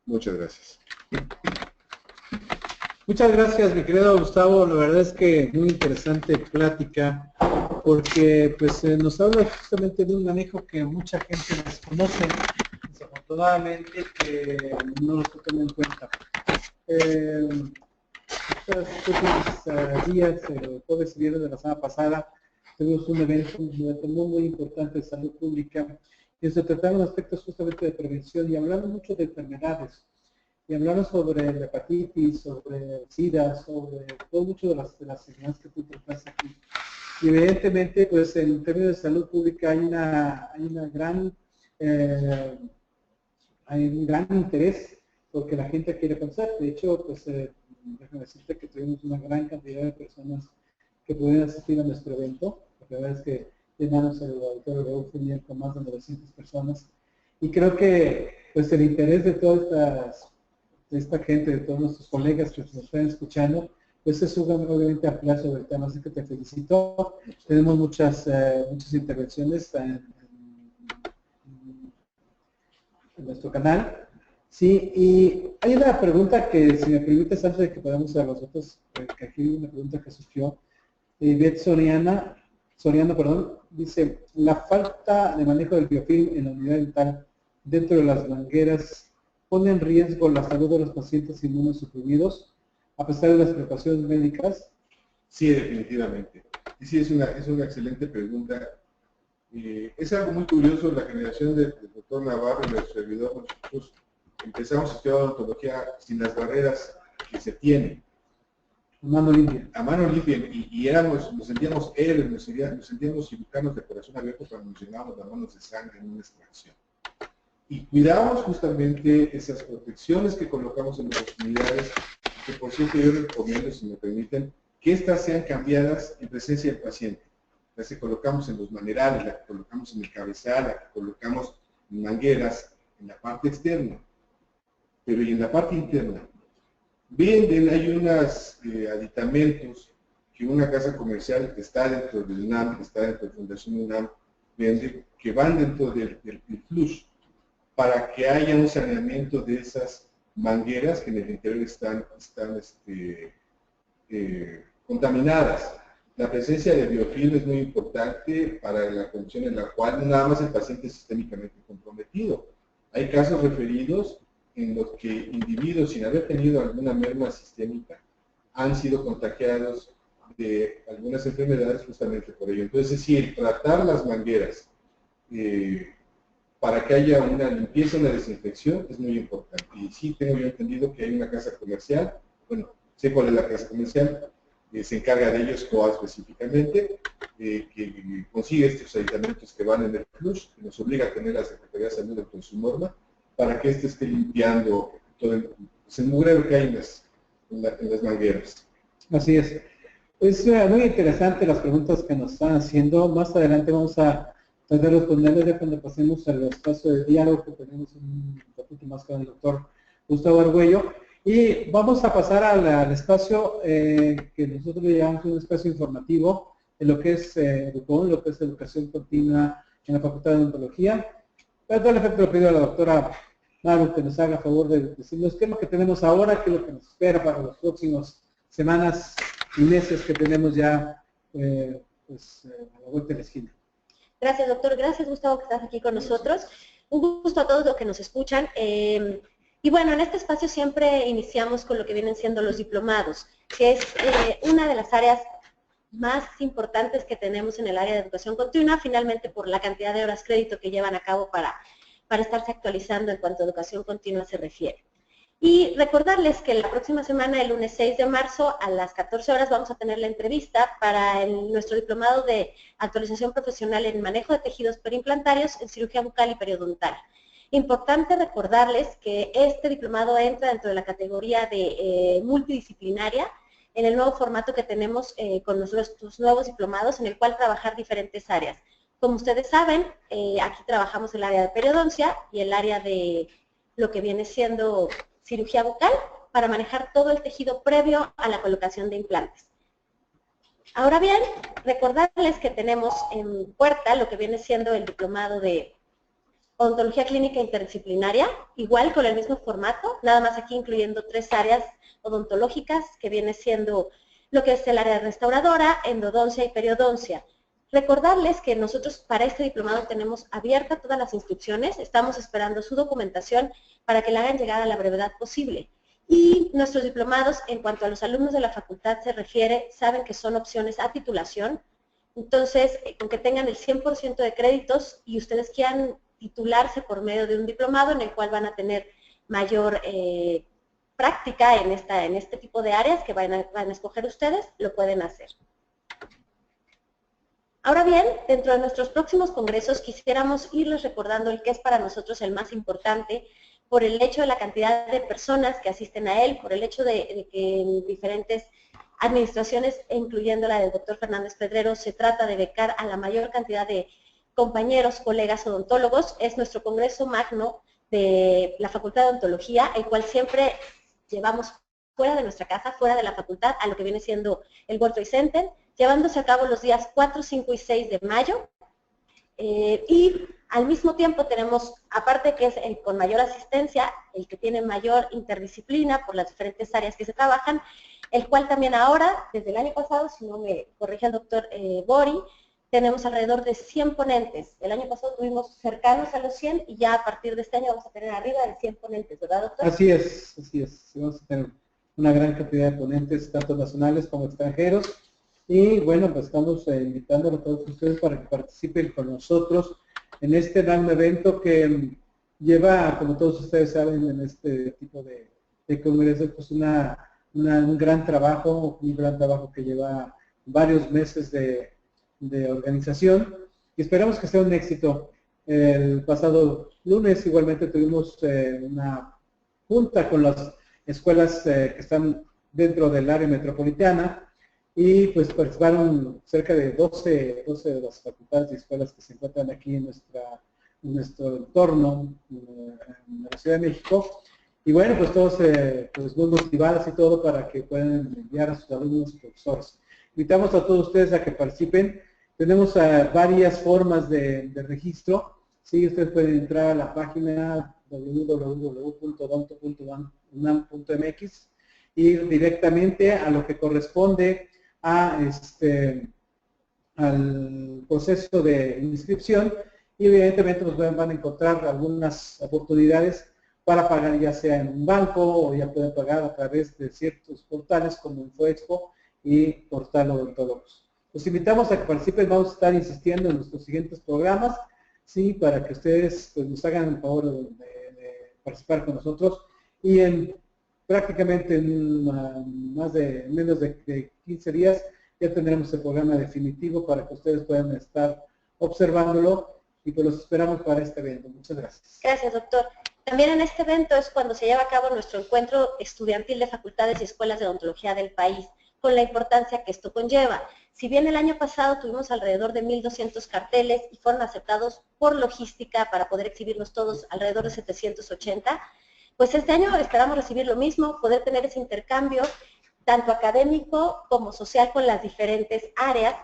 Muchas gracias. Muchas gracias, mi querido Gustavo. La verdad es que muy interesante plática, porque pues nos habla justamente de un manejo que mucha gente desconoce, desafortunadamente, que no lo toma en cuenta. Estos últimos días, el jueves y viernes de la semana pasada, tuvimos un evento muy importante de salud pública, y se trataron aspectos justamente de prevención, y hablamos mucho de enfermedades. Y hablamos sobre la hepatitis, sobre el SIDA, sobre todo mucho de las enfermedades que tú tratas aquí. Y evidentemente, pues en términos de salud pública hay un gran interés porque la gente quiere conocer. De hecho, pues déjame decirte que tuvimos una gran cantidad de personas que pudieron asistir a nuestro evento. La verdad es que llenamos el auditorio de Eufemia con más de 900 personas. Y creo que pues el interés de todas esta gente, de todos nuestros colegas que nos están escuchando, pues es obviamente ampliar sobre el tema, así que te felicito. Tenemos muchas intervenciones en nuestro canal. Sí, y hay una pregunta que, si me permites, antes de que podamos a los otros, que aquí hay una pregunta que surgió. Beth Soriano, dice, la falta de manejo del biofilm en la unidad dental dentro de las mangueras pone en riesgo la salud de los pacientes inmunosuprimidos, a pesar de las precauciones médicas. Sí, definitivamente. Y sí, es una excelente pregunta. Es algo muy curioso, la generación del doctor Navarro y del servidor. Nosotros empezamos a estudiar odontología sin las barreras que se tienen. A mano limpia. A mano limpia, y nos sentíamos héroes, nos sentíamos cirujanos de corazón abierto cuando nos llenábamos las manos de sangre en una extracción. Y cuidamos justamente esas protecciones que colocamos en las unidades, que por cierto yo recomiendo, si me permiten, que estas sean cambiadas en presencia del paciente. Las que colocamos en los manerales, las que colocamos en el cabezal, las que colocamos en mangueras, en la parte externa. Pero y en la parte interna. Bien, hay unos aditamentos que una casa comercial está dentro del UNAM, está dentro de Fundación UNAM, que van dentro del FLUSH, para que haya un saneamiento de esas mangueras que en el interior están contaminadas. La presencia de biofilm es muy importante para la condición en la cual no nada más el paciente es sistémicamente comprometido. Hay casos referidos en los que individuos sin haber tenido alguna merma sistémica han sido contagiados de algunas enfermedades justamente por ello. Entonces, es decir, tratar las mangueras para que haya una limpieza, una desinfección, es muy importante. Y sí tengo yo entendido que hay una casa comercial, bueno, sé cuál es la casa comercial, se encarga de ellos, COA específicamente, que consigue estos aditamentos que van en el FLUSH, que nos obliga a tener la Secretaría de Salud dentro de su norma, para que éste esté limpiando todo el mugrero que hay en las mangueras. Así es. Es muy interesante las preguntas que nos están haciendo. Más adelante vamos a tratar de responderles ya cuando pasemos al espacio de diálogo que tenemos un poquito más con el doctor Gustavo Argüello. Y vamos a pasar al espacio que nosotros le llamamos un espacio informativo de lo que es EDUCON, lo que es educación continua en la Facultad de Odontología. Para darle efecto, le pido a la doctora Maru que nos haga favor de decirnos qué es lo que tenemos ahora, qué es lo que nos espera para las próximas semanas y meses que tenemos ya a la vuelta de la esquina. Gracias, doctor. Gracias, Gustavo, que estás aquí con nosotros. Un gusto a todos los que nos escuchan. Y bueno, en este espacio siempre iniciamos con lo que vienen siendo los diplomados, que es una de las áreas más importantes que tenemos en el área de educación continua, finalmente por la cantidad de horas crédito que llevan a cabo para estarse actualizando en cuanto a educación continua se refiere. Y recordarles que la próxima semana, el lunes 6 de marzo, a las 14 horas, vamos a tener la entrevista para nuestro diplomado de actualización profesional en manejo de tejidos perimplantarios en cirugía bucal y periodontal. Importante recordarles que este diplomado entra dentro de la categoría de multidisciplinaria, en el nuevo formato que tenemos con nuestros nuevos diplomados, en el cual trabajar diferentes áreas. Como ustedes saben, aquí trabajamos el área de periodoncia y el área de lo que viene siendo cirugía bucal para manejar todo el tejido previo a la colocación de implantes. Ahora bien, recordarles que tenemos en puerta lo que viene siendo el diplomado de odontología clínica interdisciplinaria, igual con el mismo formato, nada más aquí incluyendo 3 áreas odontológicas, que viene siendo lo que es el área restauradora, endodoncia y periodoncia. Recordarles que nosotros para este diplomado tenemos abiertas todas las inscripciones, estamos esperando su documentación para que la hagan llegar a la brevedad posible. Y nuestros diplomados, en cuanto a los alumnos de la facultad se refiere, saben que son opciones a titulación, entonces con que tengan el 100% de créditos y ustedes quieran titularse por medio de un diplomado en el cual van a tener mayor práctica en este tipo de áreas que van a escoger ustedes, lo pueden hacer. Ahora bien, dentro de nuestros próximos congresos quisiéramos irles recordando el que es para nosotros el más importante por el hecho de la cantidad de personas que asisten a él, por el hecho de que en diferentes administraciones, incluyendo la del doctor Fernández Pedrero, se trata de becar a la mayor cantidad de compañeros, colegas odontólogos. Es nuestro congreso magno de la Facultad de Odontología, el cual siempre llevamos fuera de nuestra casa, fuera de la facultad, a lo que viene siendo el World Trade Center, llevándose a cabo los días 4, 5 y 6 de mayo. Y al mismo tiempo tenemos, aparte que es el con mayor asistencia, el que tiene mayor interdisciplina por las diferentes áreas que se trabajan, el cual también ahora, desde el año pasado, si no me corrige el doctor Bori, tenemos alrededor de 100 ponentes. El año pasado tuvimos cercanos a los 100 y ya a partir de este año vamos a tener arriba de 100 ponentes, ¿verdad, doctor? Así es, así es. Vamos a tener una gran cantidad de ponentes, tanto nacionales como extranjeros. Y bueno, pues estamos invitando a todos ustedes para que participen con nosotros en este gran evento que lleva, como todos ustedes saben, en este tipo de congresos, pues un gran trabajo que lleva varios meses de organización y esperamos que sea un éxito. El pasado lunes igualmente tuvimos una junta con las escuelas que están dentro del área metropolitana y pues participaron cerca de 12 de las facultades y escuelas que se encuentran aquí en nuestro entorno, en la Ciudad de México. Y bueno, pues todos pues muy motivados y todo para que puedan enviar a sus alumnos y profesores. Invitamos a todos ustedes a que participen. Tenemos varias formas de registro. Sí, ustedes pueden entrar a la página www.odonto.unam.mx y ir directamente a lo que corresponde a al proceso de inscripción y evidentemente nos van a encontrar algunas oportunidades para pagar ya sea en un banco o ya pueden pagar a través de ciertos portales como InfoExpo y Portal Odontólogos. Los invitamos a que participen, vamos a estar insistiendo en nuestros siguientes programas, sí, para que ustedes pues, nos hagan el favor de participar con nosotros y prácticamente en menos de 15 días ya tendremos el programa definitivo para que ustedes puedan estar observándolo y pues los esperamos para este evento. Muchas gracias. Gracias, doctor. También en este evento es cuando se lleva a cabo nuestro encuentro estudiantil de facultades y escuelas de odontología del país, con la importancia que esto conlleva. Si bien el año pasado tuvimos alrededor de 1,200 carteles y fueron aceptados por logística para poder exhibirlos todos alrededor de 780, pues este año esperamos recibir lo mismo, poder tener ese intercambio tanto académico como social con las diferentes áreas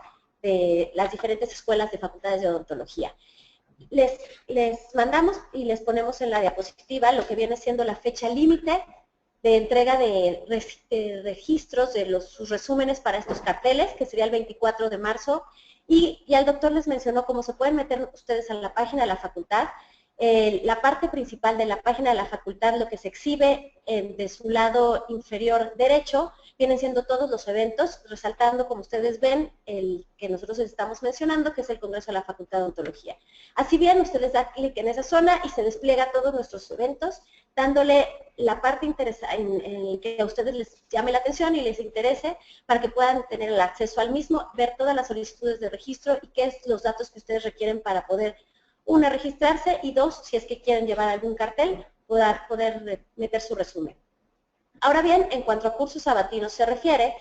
de las diferentes escuelas de facultades de odontología. Les mandamos y les ponemos en la diapositiva lo que viene siendo la fecha límite de entrega de registros de sus resúmenes para estos carteles, que sería el 24 de marzo, y ya el doctor les mencionó cómo se pueden meter ustedes a la página de la facultad. La parte principal de la página de la facultad, lo que se exhibe de su lado inferior derecho, vienen siendo todos los eventos, resaltando, como ustedes ven, el que nosotros estamos mencionando, que es el Congreso de la Facultad de Odontología. Así bien, ustedes dan clic en esa zona y se despliega todos nuestros eventos, dándole la parte en que a ustedes les llame la atención y les interese, para que puedan tener el acceso al mismo, ver todas las solicitudes de registro y qué es los datos que ustedes requieren para poder, una, registrarse, y dos, si es que quieren llevar algún cartel, poder meter su resumen. Ahora bien, en cuanto a cursos sabatinos se refiere,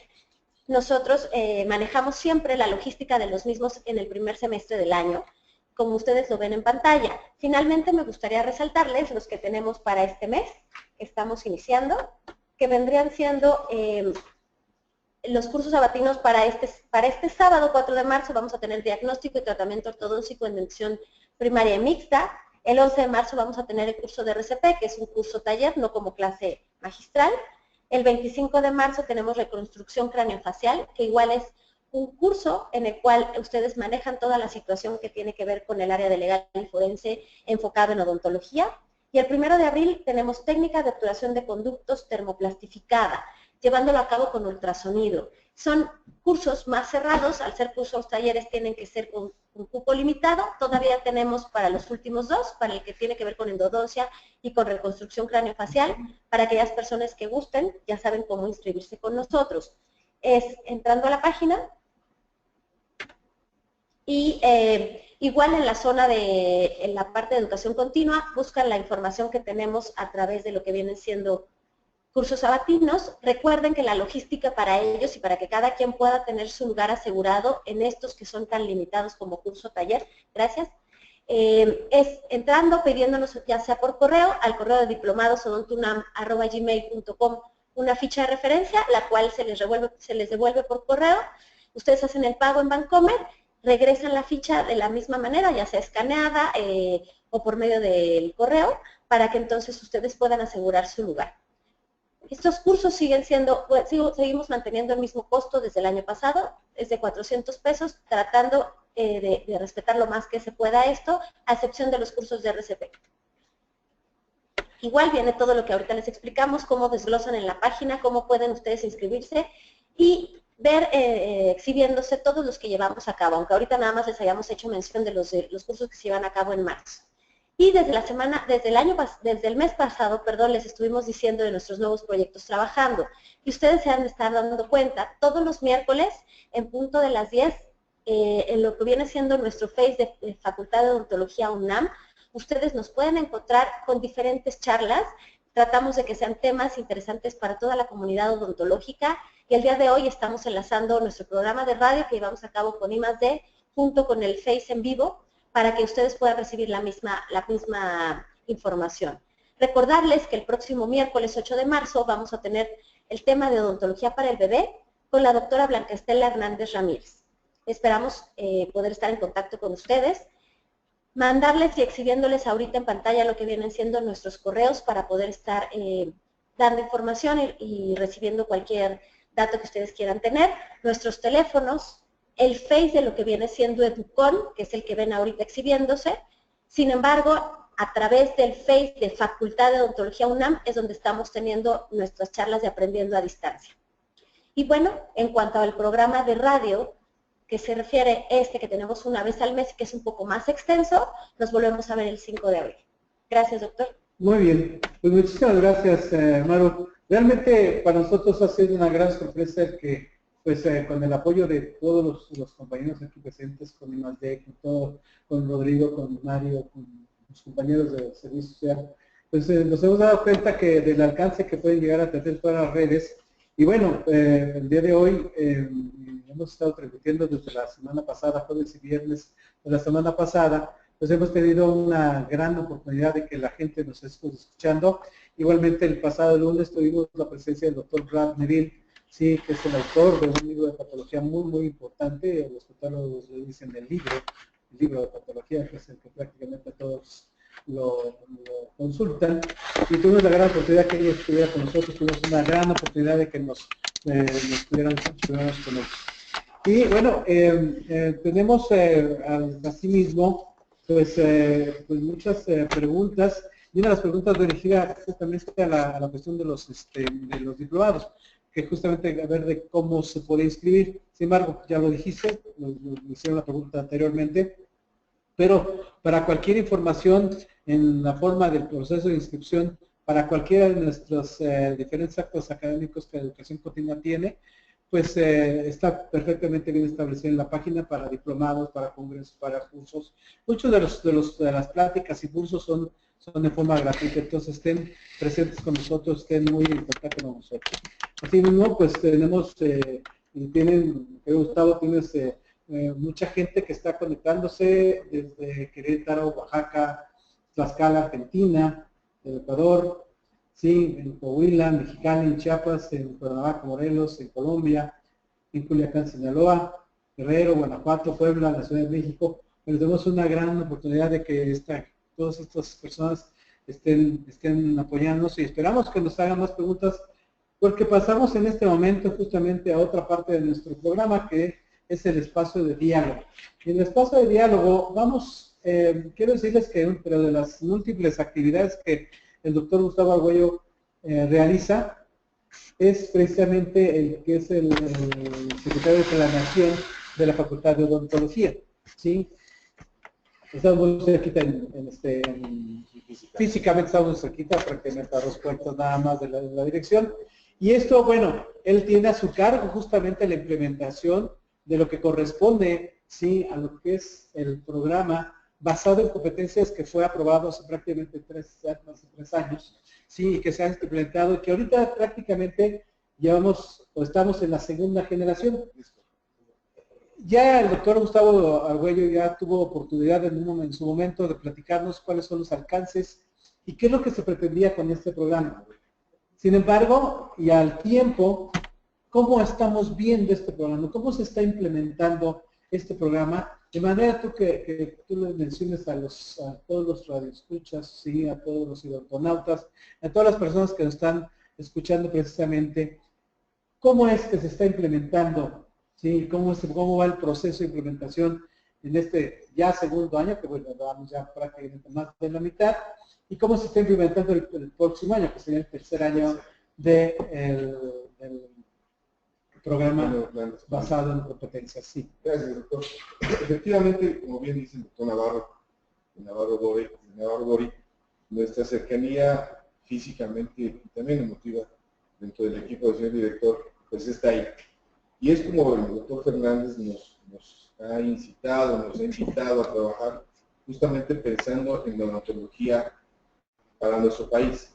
nosotros manejamos siempre la logística de los mismos en el primer semestre del año, como ustedes lo ven en pantalla. Finalmente me gustaría resaltarles los que tenemos para este mes, que estamos iniciando, que vendrían siendo los cursos sabatinos para este sábado 4 de marzo. Vamos a tener diagnóstico y tratamiento ortodóntico en dentición primaria y mixta. El 11 de marzo vamos a tener el curso de RCP, que es un curso taller, no como clase magistral. El 25 de marzo tenemos reconstrucción craneofacial, que igual es un curso en el cual ustedes manejan toda la situación que tiene que ver con el área de legal y forense enfocado en odontología. Y el 1 de abril tenemos técnica de obturación de conductos termoplastificada, llevándolo a cabo con ultrasonido. Son cursos más cerrados, al ser cursos talleres tienen que ser con un cupo limitado. Todavía tenemos para los últimos dos, para el que tiene que ver con endodoncia y con reconstrucción craneofacial, para aquellas personas que gusten, ya saben cómo inscribirse con nosotros. Es entrando a la página y igual en la zona en la parte de educación continua, buscan la información que tenemos a través de lo que vienen siendo cursos sabatinos. Recuerden que la logística para ellos y para que cada quien pueda tener su lugar asegurado en estos que son tan limitados como curso taller, gracias, es entrando, pidiéndonos ya sea por correo, al correo de diplomadosodontunam@gmail.com una ficha de referencia, la cual se les devuelve por correo. Ustedes hacen el pago en Bancomer, regresan la ficha de la misma manera, ya sea escaneada o por medio del correo, para que entonces ustedes puedan asegurar su lugar. Estos cursos siguen siendo, seguimos manteniendo el mismo costo desde el año pasado, es de 400 pesos, tratando de respetar lo más que se pueda esto, a excepción de los cursos de RCP. Igual viene todo lo que ahorita les explicamos, cómo desglosan en la página, cómo pueden ustedes inscribirse y ver exhibiéndose todos los que llevamos a cabo, aunque ahorita nada más les hayamos hecho mención de los cursos que se llevan a cabo en marzo. Y desde el mes pasado, les estuvimos diciendo de nuestros nuevos proyectos trabajando. Y ustedes se han de estar dando cuenta, todos los miércoles, en punto de las 10, en lo que viene siendo nuestro Face de Facultad de Odontología UNAM, ustedes nos pueden encontrar con diferentes charlas. Tratamos de que sean temas interesantes para toda la comunidad odontológica. Y el día de hoy estamos enlazando nuestro programa de radio que llevamos a cabo con I+D, junto con el Face en vivo, para que ustedes puedan recibir la misma información. Recordarles que el próximo miércoles 8 de marzo vamos a tener el tema de odontología para el bebé, con la doctora Blanca Estela Hernández Ramírez. Esperamos poder estar en contacto con ustedes, mandarles y exhibiéndoles ahorita en pantalla lo que vienen siendo nuestros correos para poder estar dando información y recibiendo cualquier dato que ustedes quieran tener, nuestros teléfonos, el Face de lo que viene siendo Educon, que es el que ven ahorita exhibiéndose. Sin embargo, a través del Face de Facultad de Odontología UNAM es donde estamos teniendo nuestras charlas de Aprendiendo a Distancia. Y bueno, en cuanto al programa de radio, que se refiere que tenemos una vez al mes, que es un poco más extenso, nos volvemos a ver el 5 de abril. Gracias, doctor. Muy bien, pues muchísimas gracias, Maru. Realmente para nosotros ha sido una gran sorpresa que, pues con el apoyo de todos los compañeros aquí presentes, con I+D, con Rodrigo, con Mario, con los compañeros del servicio social, pues nos hemos dado cuenta que del alcance que pueden llegar a tener todas las redes. Y bueno, el día de hoy hemos estado transmitiendo desde la semana pasada, jueves y viernes de la semana pasada, pues hemos tenido una gran oportunidad de que la gente nos esté escuchando. Igualmente el pasado lunes tuvimos la presencia del doctor Brad Neville, sí, que es el autor de un libro de patología muy importante, los patólogos le dicen el libro de patología, que es el que prácticamente todos lo consultan, y tuvimos la gran oportunidad que ella estuviera con nosotros, tuvimos una gran oportunidad de que nos pudieran con nosotros. Y bueno, tenemos asimismo pues muchas preguntas, y una de las preguntas dirigida también a la cuestión de los diplomados, que justamente a ver de cómo se puede inscribir. Sin embargo, ya lo dijiste, nos hicieron la pregunta anteriormente, pero para cualquier información en la forma del proceso de inscripción, para cualquiera de nuestros diferentes actos académicos que la educación continua tiene, pues está perfectamente bien establecido en la página para diplomados, para congresos, para cursos. Muchos de las pláticas y cursos son de forma gratuita, entonces estén presentes con nosotros, estén muy en contacto con nosotros. Así mismo, pues tenemos, Gustavo, tienes mucha gente que está conectándose desde Querétaro, Oaxaca, Tlaxcala, Argentina, Ecuador, sí, en Coahuila, Mexicali, en Chiapas, en Cuernavaca, Morelos, en Colombia, en Culiacán, Sinaloa, Guerrero, Guanajuato, Puebla, la Ciudad de México. Pero tenemos una gran oportunidad de que todas estas personas estén apoyándonos y esperamos que nos hagan más preguntas, porque pasamos en este momento justamente a otra parte de nuestro programa, que es el espacio de diálogo. Y en el espacio de diálogo quiero decirles que entre de las múltiples actividades que el doctor Gustavo Argüello realiza, es precisamente el que es el secretario de Planeación de la Facultad de Odontología, ¿sí? Estamos muy cerquita físicamente estamos muy cerquita, prácticamente a 2 puertas nada más de la dirección. Y esto, bueno, él tiene a su cargo justamente la implementación de lo que corresponde, sí, a lo que es el programa basado en competencias que fue aprobado hace prácticamente 3 años, sí, y que se ha implementado, y que ahorita prácticamente estamos en la segunda generación. Ya el doctor Gustavo Argüello ya tuvo oportunidad en su momento de platicarnos cuáles son los alcances y qué es lo que se pretendía con este programa. Sin embargo, y al tiempo, ¿cómo estamos viendo este programa? ¿Cómo se está implementando este programa? De manera que tú le menciones a todos los radioescuchas, ¿sí? A todos los odontonautas, a todas las personas que nos están escuchando precisamente, ¿cómo es que se está implementando? ¿Sí? ¿Cómo va el proceso de implementación en este ya segundo año, que bueno, vamos ya prácticamente más de la mitad, y cómo se está implementando el próximo año, que sería el tercer año del programa basado en competencias? Sí. Gracias, doctor. Efectivamente, como bien dice el doctor Navarro Dori, nuestra cercanía físicamente y también emotiva dentro del equipo del señor director, pues está ahí. Y es como el doctor Fernández nos ha incitado, nos ha invitado a trabajar justamente pensando en la odontología para nuestro país.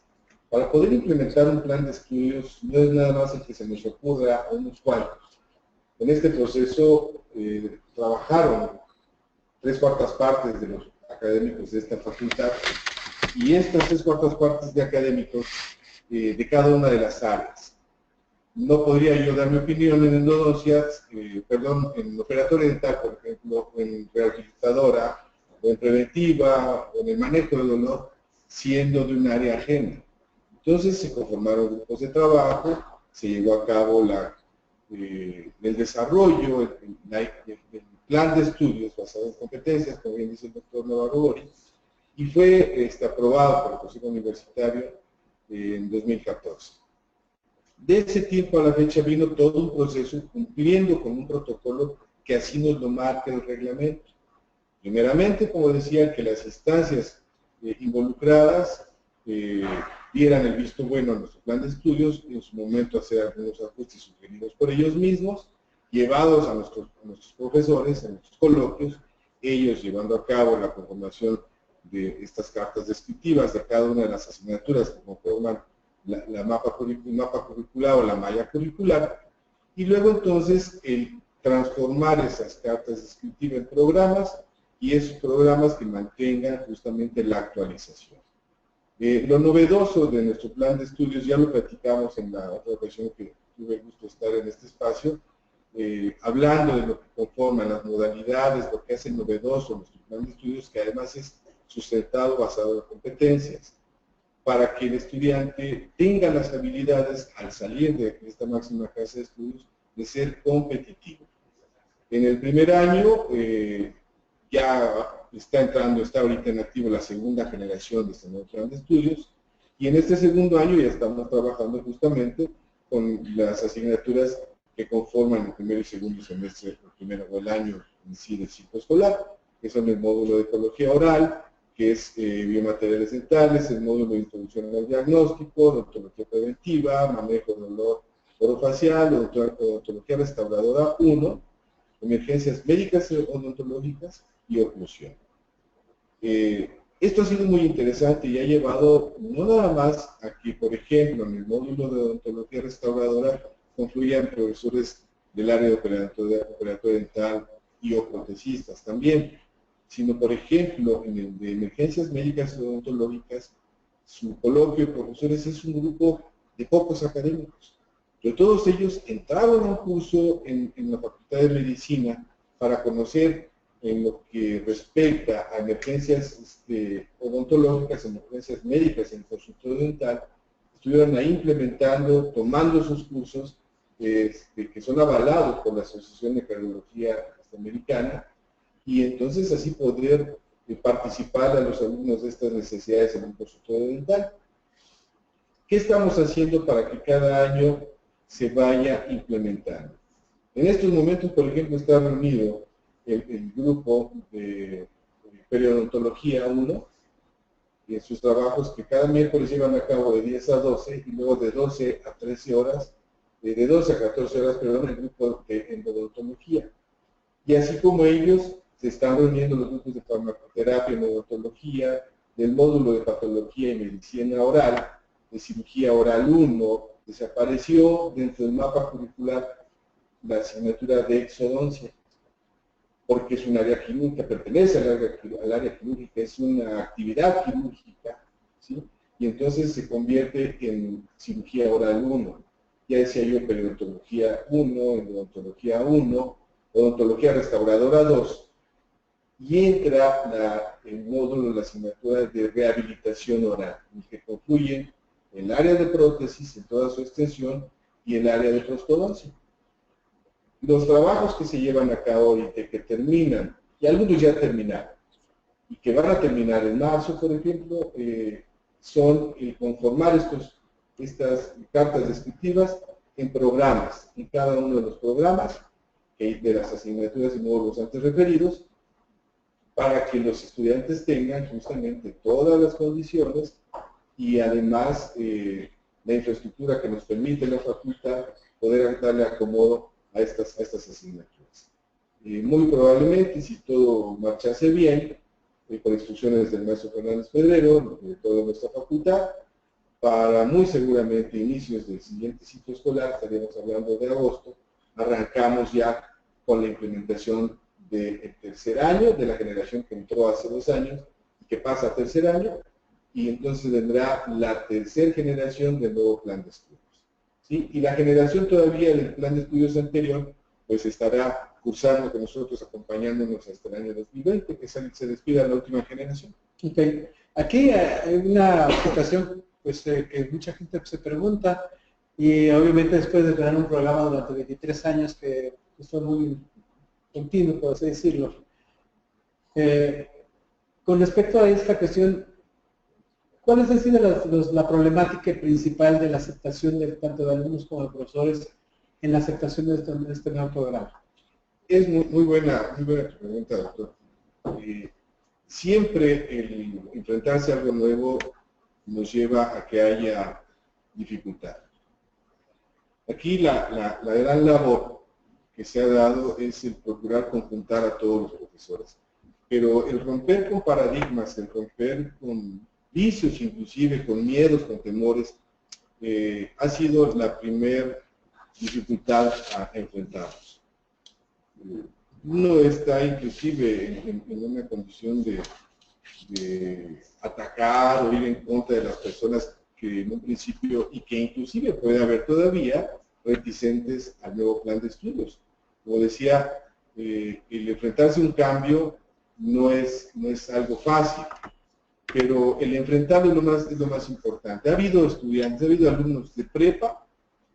Para poder implementar un plan de estudios no es nada más el que se nos ocurra a unos cuantos. En este proceso trabajaron 3/4 partes de los académicos de esta facultad, y estas 3/4 partes de académicos de cada una de las áreas. no podría yo dar mi opinión en endodoncias, en operatoria dental, por ejemplo, o en rehabilitadora, o en preventiva, o en el manejo del dolor, siendo de un área ajena. Entonces se conformaron grupos de trabajo, se llevó a cabo el desarrollo, el plan de estudios basado en competencias, como bien dice el doctor Navarro Boris, y fue aprobado por el Consejo Universitario en 2014. De ese tiempo a la fecha vino todo un proceso cumpliendo con un protocolo que así nos lo marca el reglamento. Primeramente, como decía, que las instancias involucradas dieran el visto bueno a nuestro plan de estudios, en su momento hacer algunos ajustes sugeridos por ellos mismos, llevados a nuestros profesores, a nuestros coloquios, ellos llevando a cabo la conformación de estas cartas descriptivas de cada una de las asignaturas que conforman el mapa curricular o la malla curricular, y luego entonces el transformar esas cartas descriptivas en programas, y esos programas que mantengan justamente la actualización. Lo novedoso de nuestro plan de estudios, ya lo platicamos en la otra ocasión que tuve el gusto de estar en este espacio, hablando de lo que conforman las modalidades, lo que hace novedoso nuestro plan de estudios, que además es sustentado basado en competencias, para que el estudiante tenga las habilidades al salir de esta máxima casa de estudios de ser competitivo. En el primer año ya está ahorita en activo la segunda generación de este nuevo plan de estudios, y en este segundo año ya estamos trabajando justamente con las asignaturas que conforman el primer y segundo semestre, el año en sí del ciclo escolar, que son el módulo de ecología oral, que es biomateriales dentales, el módulo de introducción al diagnóstico, odontología preventiva, manejo del dolor orofacial, odontología restauradora 1, emergencias médicas odontológicas y oclusión. Esto ha sido muy interesante y ha llevado no nada más a que, por ejemplo, en el módulo de odontología restauradora confluyan profesores del área de operatoria dental y o protesistas también, sino, por ejemplo, en el de emergencias médicas y odontológicas, su coloquio de profesores es un grupo de pocos académicos. Pero todos ellos entraron a un curso en la Facultad de Medicina para conocer en lo que respecta a emergencias odontológicas, emergencias médicas en el consultorio dental, estuvieron ahí implementando, tomando esos cursos que son avalados por la Asociación de Cardiología Americana, y entonces así poder participar a los alumnos de estas necesidades en el consultorio dental. ¿Qué estamos haciendo para que cada año se vaya implementando? En estos momentos, por ejemplo, está reunido el grupo de periodontología 1 y en sus trabajos que cada miércoles llevan a cabo de 10 a 12 y luego de 12 a 13 horas, de 12 a 14 horas, perdón, el grupo de endodontología. Y así como ellos, se están reuniendo los grupos de farmacoterapia en odontología, del módulo de patología y medicina oral, de cirugía oral 1, desapareció dentro del mapa curricular la asignatura de exodoncia, porque es un área quirúrgica, pertenece al área quirúrgica, es una actividad quirúrgica, ¿sí? Y entonces se convierte en cirugía oral 1. Ya decía yo, periodontología 1, endodontología 1, odontología restauradora 2, y entra el módulo de la asignatura de rehabilitación oral, en que concluyen el área de prótesis en toda su extensión y el área de prostodoncia. Los trabajos que se llevan a cabo y que terminan, y algunos ya terminaron, y que van a terminar en marzo, por ejemplo, son conformar estas cartas descriptivas en programas, en cada uno de los programas de las asignaturas y módulos antes referidos, para que los estudiantes tengan justamente todas las condiciones y además la infraestructura que nos permite la facultad poder darle acomodo a estas asignaturas. Muy probablemente, si todo marchase bien, por instrucciones del maestro Fernández Pedrero, director de nuestra facultad, para muy seguramente inicios del siguiente ciclo escolar, estaríamos hablando de agosto, arrancamos ya con la implementación del tercer año, de la generación que entró hace 2 años y que pasa a tercer año, y entonces vendrá la tercera generación del nuevo plan de estudios. ¿sí? Y la generación todavía del plan de estudios anterior, pues estará cursando con nosotros, acompañándonos hasta el año 2020, que se despida la última generación. Ok. Aquí hay una situación pues, que mucha gente se pregunta, y obviamente después de tener un programa durante 23 años que fue muy continuo, por así decirlo, con respecto a esta cuestión, ¿cuál ha sido la problemática principal de la aceptación de tanto de alumnos como de profesores en la aceptación de este nuevo programa? Es muy buena pregunta, doctor. Siempre el enfrentarse a algo nuevo nos lleva a que haya dificultad. Aquí la gran labor que se ha dado es el procurar conjuntar a todos los profesores. Pero el romper con paradigmas, el romper con vicios, inclusive con miedos, con temores, ha sido la primera dificultad a enfrentarnos. Uno está inclusive en una condición de atacar o ir en contra de las personas que en un principio, y que inclusive puede haber todavía reticentes al nuevo plan de estudios. Como decía, el enfrentarse a un cambio no es algo fácil, pero el enfrentarlo es lo más importante. Ha habido estudiantes, ha habido alumnos de prepa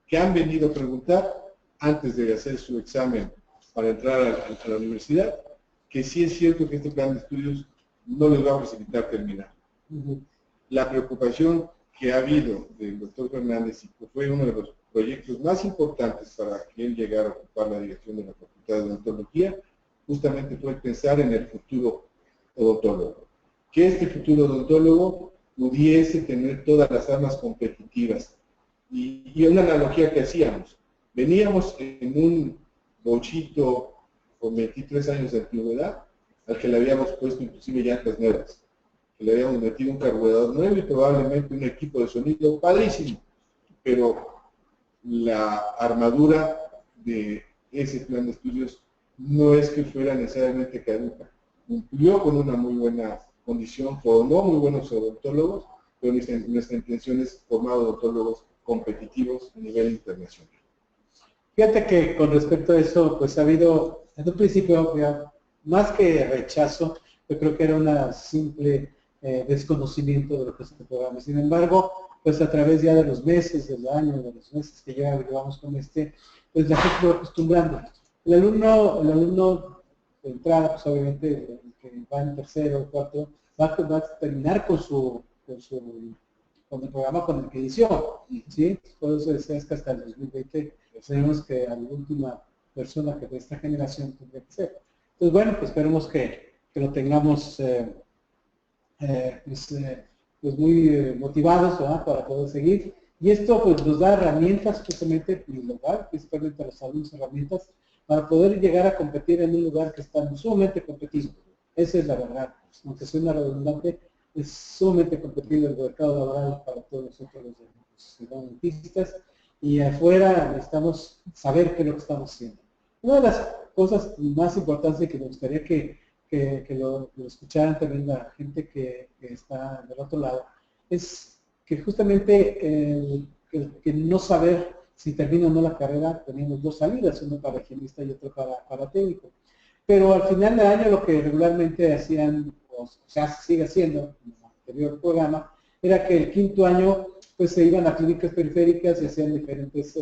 que han venido a preguntar antes de hacer su examen para entrar a la universidad, que sí es cierto que este plan de estudios no les va a facilitar terminar. La preocupación que ha habido del doctor Fernández, y que fue uno de los proyectos más importantes para que él llegara a ocupar la dirección de la Facultad de Odontología, justamente fue pensar en el futuro odontólogo. Que este futuro odontólogo pudiese tener todas las armas competitivas. Y una analogía que hacíamos, veníamos en un bochito con 23 años de antigüedad, al que le habíamos puesto inclusive llantas nuevas, que le habíamos metido un carburador nuevo y probablemente un equipo de sonido padrísimo, pero la armadura de ese plan de estudios no es que fuera necesariamente caduca. Cumplió con una muy buena condición, formó muy buenos odontólogos, pero nuestra intención es formar odontólogos competitivos a nivel internacional. Fíjate que con respecto a eso, pues ha habido, en un principio, más que rechazo, yo creo que era una simple desconocimiento de lo que es este programa. Sin embargo, pues a través ya de los meses, del año, de los meses que ya llevamos con pues la gente se va acostumbrando. El alumno de entrada, pues obviamente, que va en tercero o cuarto, va a terminar con el programa con el que inició, ¿sí? Por eso decías que hasta el 2020 tenemos que a la última persona que de esta generación tendría que ser. Entonces, bueno, pues esperemos que lo tengamos pues muy motivados, ¿verdad?, para poder seguir. Y esto pues nos da herramientas, justamente, en el lugar, principalmente a los alumnos, herramientas para poder llegar a competir en un lugar que está sumamente competitivo. Esa es la verdad. Aunque suena redundante, es sumamente competitivo el mercado laboral para todos nosotros los dentistas, y afuera necesitamos saber qué es lo que estamos haciendo. Una de las cosas más importantes que me gustaría que lo escucharan también la gente que está del otro lado, es que justamente que no saber si termina o no la carrera teniendo dos salidas, uno para higienista y otro para técnico. Pero al final del año lo que regularmente hacían, o sea, sigue haciendo en el anterior programa, era que el quinto año pues se iban a clínicas periféricas y hacían diferentes,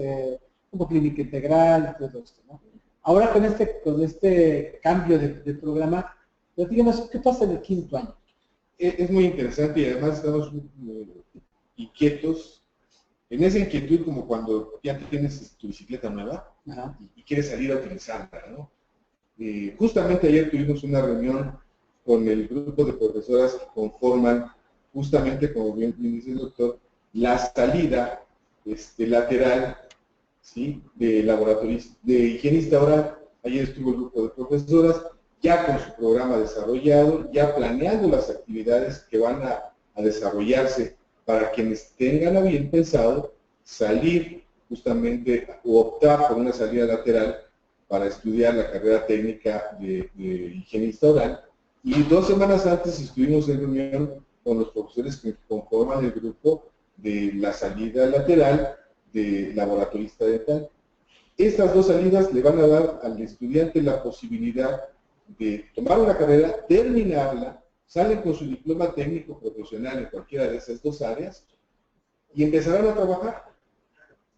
como clínica integral y todo esto, ¿no? Ahora con este cambio de programa, díganos, ¿qué pasa en el quinto año? Es muy interesante, y además estamos inquietos. En esa inquietud, como cuando ya tienes tu bicicleta nueva y quieres salir a utilizarla, ¿no? Justamente ayer tuvimos una reunión con el grupo de profesoras que conforman, justamente como bien dice el doctor, la salida lateral, ¿sí?, de laboratorista, de higienista oral. Ayer estuvo el grupo de profesoras ya con su programa desarrollado, ya planeando las actividades que van a desarrollarse para quienes tengan a bien pensado salir justamente o optar por una salida lateral para estudiar la carrera técnica de higienista oral. Y 2 semanas antes estuvimos en reunión con los profesores que conforman el grupo de la salida lateral de laboratorista dental. Estas dos salidas le van a dar al estudiante la posibilidad de tomar una carrera, terminarla, salen con su diploma técnico profesional en cualquiera de esas dos áreas y empezarán a trabajar.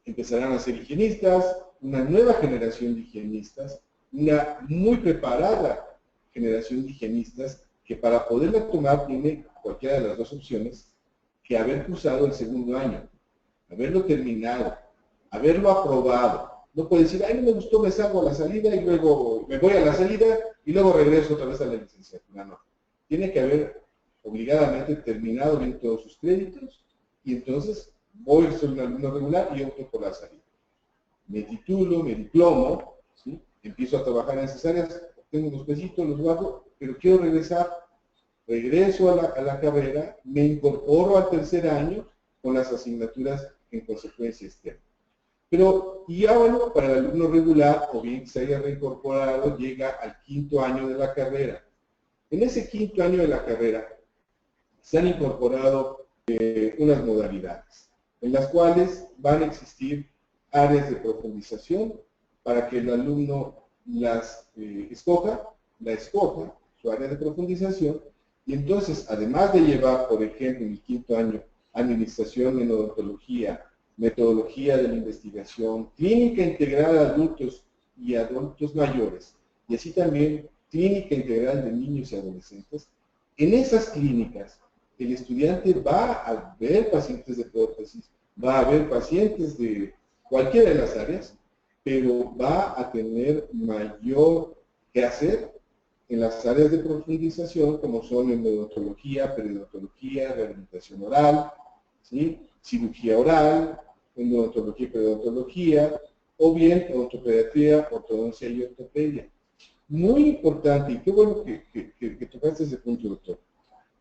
Empezarán a ser higienistas, una nueva generación de higienistas, una muy preparada generación de higienistas que para poderla tomar tiene cualquiera de las dos opciones que haber cursado el segundo año, haberlo terminado, haberlo aprobado. No puede decir, ay, no me gustó, me salgo a la salida y luego me voy a la salida y luego regreso otra vez a la licenciatura. No. Tiene que haber obligadamente terminado bien todos sus créditos y entonces voy a ser un alumno regular y opto por la salida. Me titulo, me diplomo, ¿sí? Empiezo a trabajar en esas áreas, tengo unos pesitos, los guardo, pero quiero regresar. Regreso a la carrera, me incorporo al tercer año con las asignaturas en consecuencia externa. Pero ya bueno, para el alumno regular, o bien que se haya reincorporado, llega al quinto año de la carrera. En ese quinto año de la carrera se han incorporado unas modalidades, en las cuales van a existir áreas de profundización para que el alumno las escoja, su área de profundización, y entonces, además de llevar, por ejemplo, en el quinto año, administración en odontología, metodología de la investigación, clínica integral a adultos y adultos mayores, y así también clínica integral de niños y adolescentes, en esas clínicas el estudiante va a ver pacientes de prótesis, va a ver pacientes de cualquiera de las áreas, pero va a tener mayor que hacer en las áreas de profundización, como son endodontología, periodontología, rehabilitación oral, ¿sí? Cirugía oral, endodontología y periodontología, o bien odontopediatría, ortodoncia y ortopedia. Muy importante, y qué bueno que tocaste ese punto, doctor.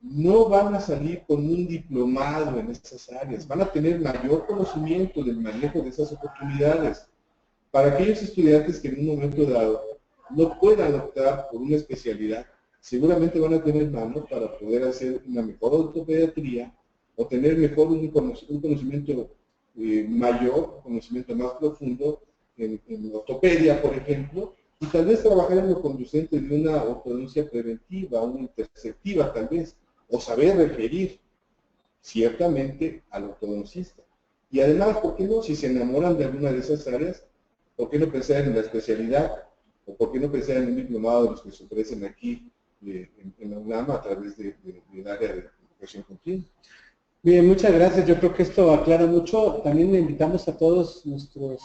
No van a salir con un diplomado en estas áreas, van a tener mayor conocimiento del manejo de esas oportunidades. Para aquellos estudiantes que en un momento dado no puedan optar por una especialidad, seguramente van a tener manos para poder hacer una mejor ortopediatría o tener mejor un conocimiento mayor, conocimiento más profundo en ortopedia, por ejemplo, y tal vez trabajar en lo conducente de una ortodoncia preventiva, una interceptiva tal vez, o saber referir ciertamente al ortodoncista. Y además, ¿por qué no? Si se enamoran de alguna de esas áreas, ¿por qué no pensar en la especialidad? ¿O por qué no pensar en un diplomado de los que se ofrecen aquí en la UNAM a través del área de educación continua? Bien, muchas gracias. Yo creo que esto aclara mucho. También le invitamos a todos nuestros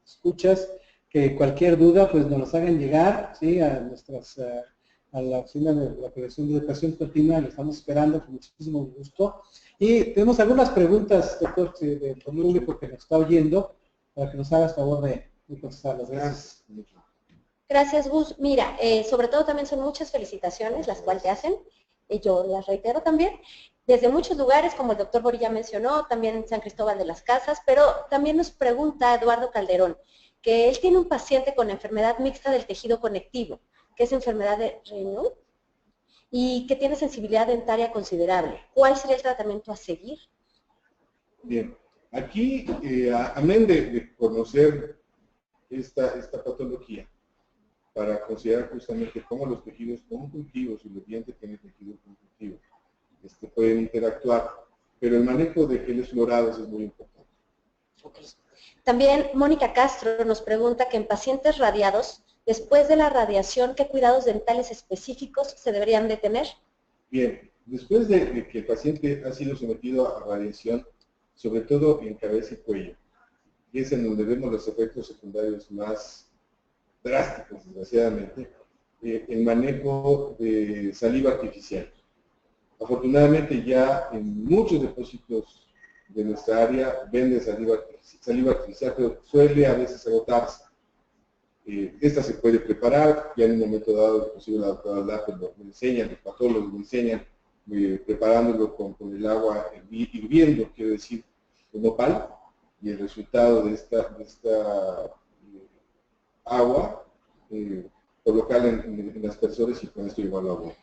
escuchas que cualquier duda pues nos las hagan llegar, ¿sí? A la oficina de la Coordinación de Educación Continua, lo estamos esperando con muchísimo gusto. Y tenemos algunas preguntas, doctor, del público que nos está oyendo, para que nos hagas favor de contestarlas. Gracias. Gracias, Gus. Mira, sobre todo también son muchas felicitaciones las cuales te hacen, yo las reitero también, desde muchos lugares, como el doctor Borilla mencionó, también en San Cristóbal de las Casas, pero también nos pregunta Eduardo Calderón, que él tiene un paciente con enfermedad mixta del tejido conectivo, que es enfermedad de Raynaud, y que tiene sensibilidad dentaria considerable. ¿Cuál sería el tratamiento a seguir? Bien, aquí, amén de conocer esta patología, para considerar justamente cómo los tejidos conjuntivos y los dientes tienen tejido conjuntivo pueden interactuar, pero el manejo de geles fluorados es muy importante. Okay. También Mónica Castro nos pregunta que en pacientes radiados, después de la radiación, ¿qué cuidados dentales específicos se deberían de tener? Bien, después de que el paciente ha sido sometido a radiación, sobre todo en cabeza y cuello, y es en donde vemos los efectos secundarios más drásticos, desgraciadamente, el manejo de saliva artificial. Afortunadamente ya en muchos depósitos de nuestra área venden saliva artificial, pero suele a veces agotarse. Esta se puede preparar, ya en un momento dado, inclusive la doctora López lo enseña, los patólogos lo enseñan, preparándolo con el agua hirviendo, quiero decir, con nopal, y el resultado de esta agua, colocarla en las personas y con esto llevarlo a boca.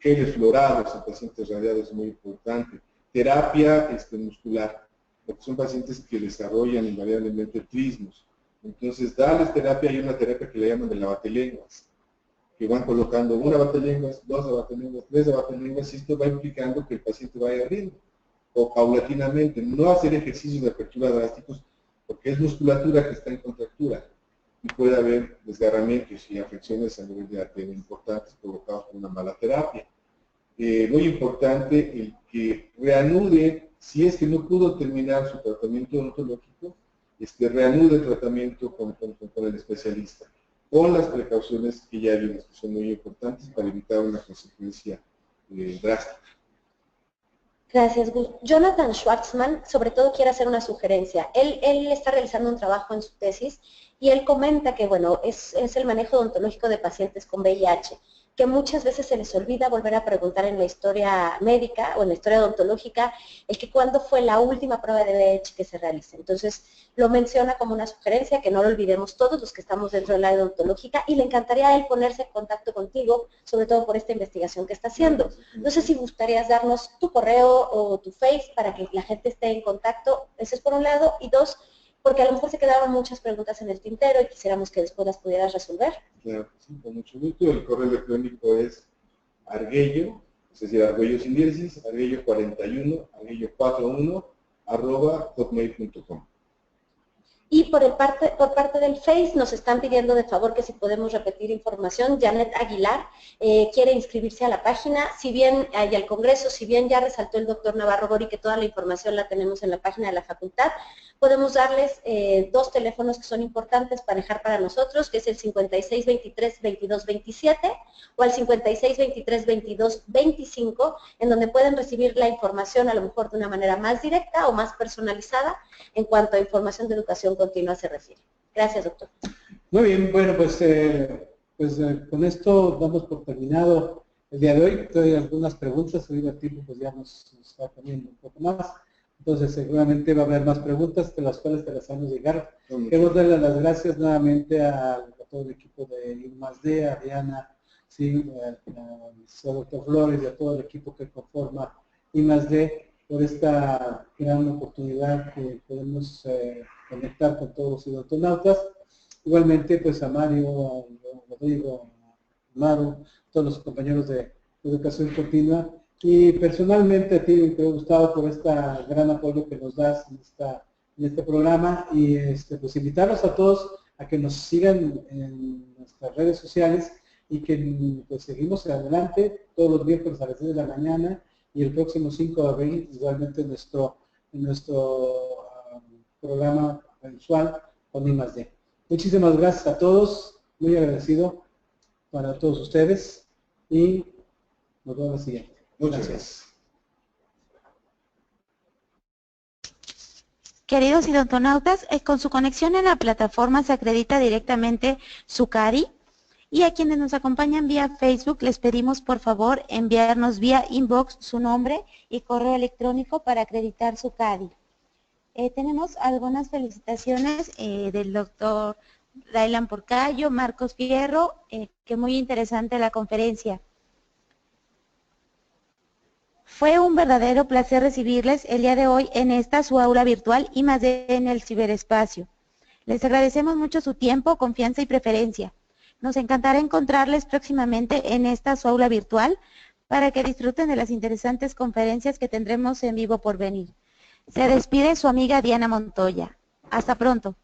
Geles fluorados en pacientes radiados es muy importante. Terapia muscular. porque son pacientes que desarrollan invariablemente trismos. Entonces, darles terapia, hay una terapia que le llaman de lavatelenguas, que van colocando una batelenguas, dos batelenguas, tres batelenguas, y esto va implicando que el paciente vaya abriendo, o paulatinamente, no hacer ejercicios de apertura drásticos, porque es musculatura que está en contractura, y puede haber desgarramientos y afecciones a nivel de arteria importantes provocados por una mala terapia. Muy importante el que reanude, si es que no pudo terminar su tratamiento odontológico, reanude el tratamiento con el especialista, con las precauciones que ya vimos, que son muy importantes para evitar una consecuencia drástica. Gracias, Gus. Jonathan Schwartzman, sobre todo, quiere hacer una sugerencia. Él está realizando un trabajo en su tesis y él comenta que, bueno, es el manejo odontológico de pacientes con VIH, que muchas veces se les olvida volver a preguntar en la historia médica o en la historia odontológica el que cuándo fue la última prueba de VIH que se realice. Entonces, lo menciona como una sugerencia, que no lo olvidemos todos los que estamos dentro del área odontológica, y le encantaría a él ponerse en contacto contigo, sobre todo por esta investigación que está haciendo. No sé si gustarías darnos tu correo o tu Face para que la gente esté en contacto. Eso es por un lado. Y dos, porque a lo mejor se quedaron muchas preguntas en el tintero y quisiéramos que después las pudieras resolver. Claro, sí, con mucho gusto. El correo electrónico es arguello, es decir, arguello sin diéresis, arguello41, arguello41, @hotmail.com. Y por parte del Face nos están pidiendo de favor que si podemos repetir información. Janet Aguilar quiere inscribirse a la página, si bien y al Congreso, si bien ya resaltó el doctor Navarro Gori que toda la información la tenemos en la página de la facultad, podemos darles dos teléfonos que son importantes para dejar para nosotros, que es el 5623-2227 o el 5623-2225, en donde pueden recibir la información a lo mejor de una manera más directa o más personalizada en cuanto a información de educación continua se refiere. Gracias, doctor. Muy bien, bueno, pues con esto damos por terminado el día de hoy. Hay algunas preguntas, hoy el tiempo pues ya nos está poniendo un poco más. Entonces seguramente va a haber más preguntas, de las cuales te las vamos a llegar. Queremos darle las gracias nuevamente a todo el equipo de I+D, a Diana, sí, al doctor Flores y a todo el equipo que conforma I+D por esta gran oportunidad que podemos conectar con todos los odontonautas. Igualmente pues a Mario, a Rodrigo, a Maru, todos los compañeros de educación continua, y personalmente a ti, Gustavo, por este gran apoyo que nos das en este programa, y pues invitarlos a todos a que nos sigan en nuestras redes sociales y que pues seguimos adelante todos los miércoles a las 10 de la mañana y el próximo 5 de abril igualmente en nuestro programa mensual con I+D. Muchísimas gracias a todos, muy agradecido para todos ustedes y nos vemos la siguiente. Muchas gracias. Queridos odontonautas, con su conexión en la plataforma se acredita directamente su CARI, y a quienes nos acompañan vía Facebook les pedimos por favor enviarnos vía inbox su nombre y correo electrónico para acreditar su CARI. Tenemos algunas felicitaciones del doctor Dailan Porcayo, Marcos Fierro, que muy interesante la conferencia. Fue un verdadero placer recibirles el día de hoy en esta su aula virtual I+D en el ciberespacio. Les agradecemos mucho su tiempo, confianza y preferencia. Nos encantará encontrarles próximamente en esta su aula virtual para que disfruten de las interesantes conferencias que tendremos en vivo por venir. Se despide su amiga Diana Montoya. Hasta pronto.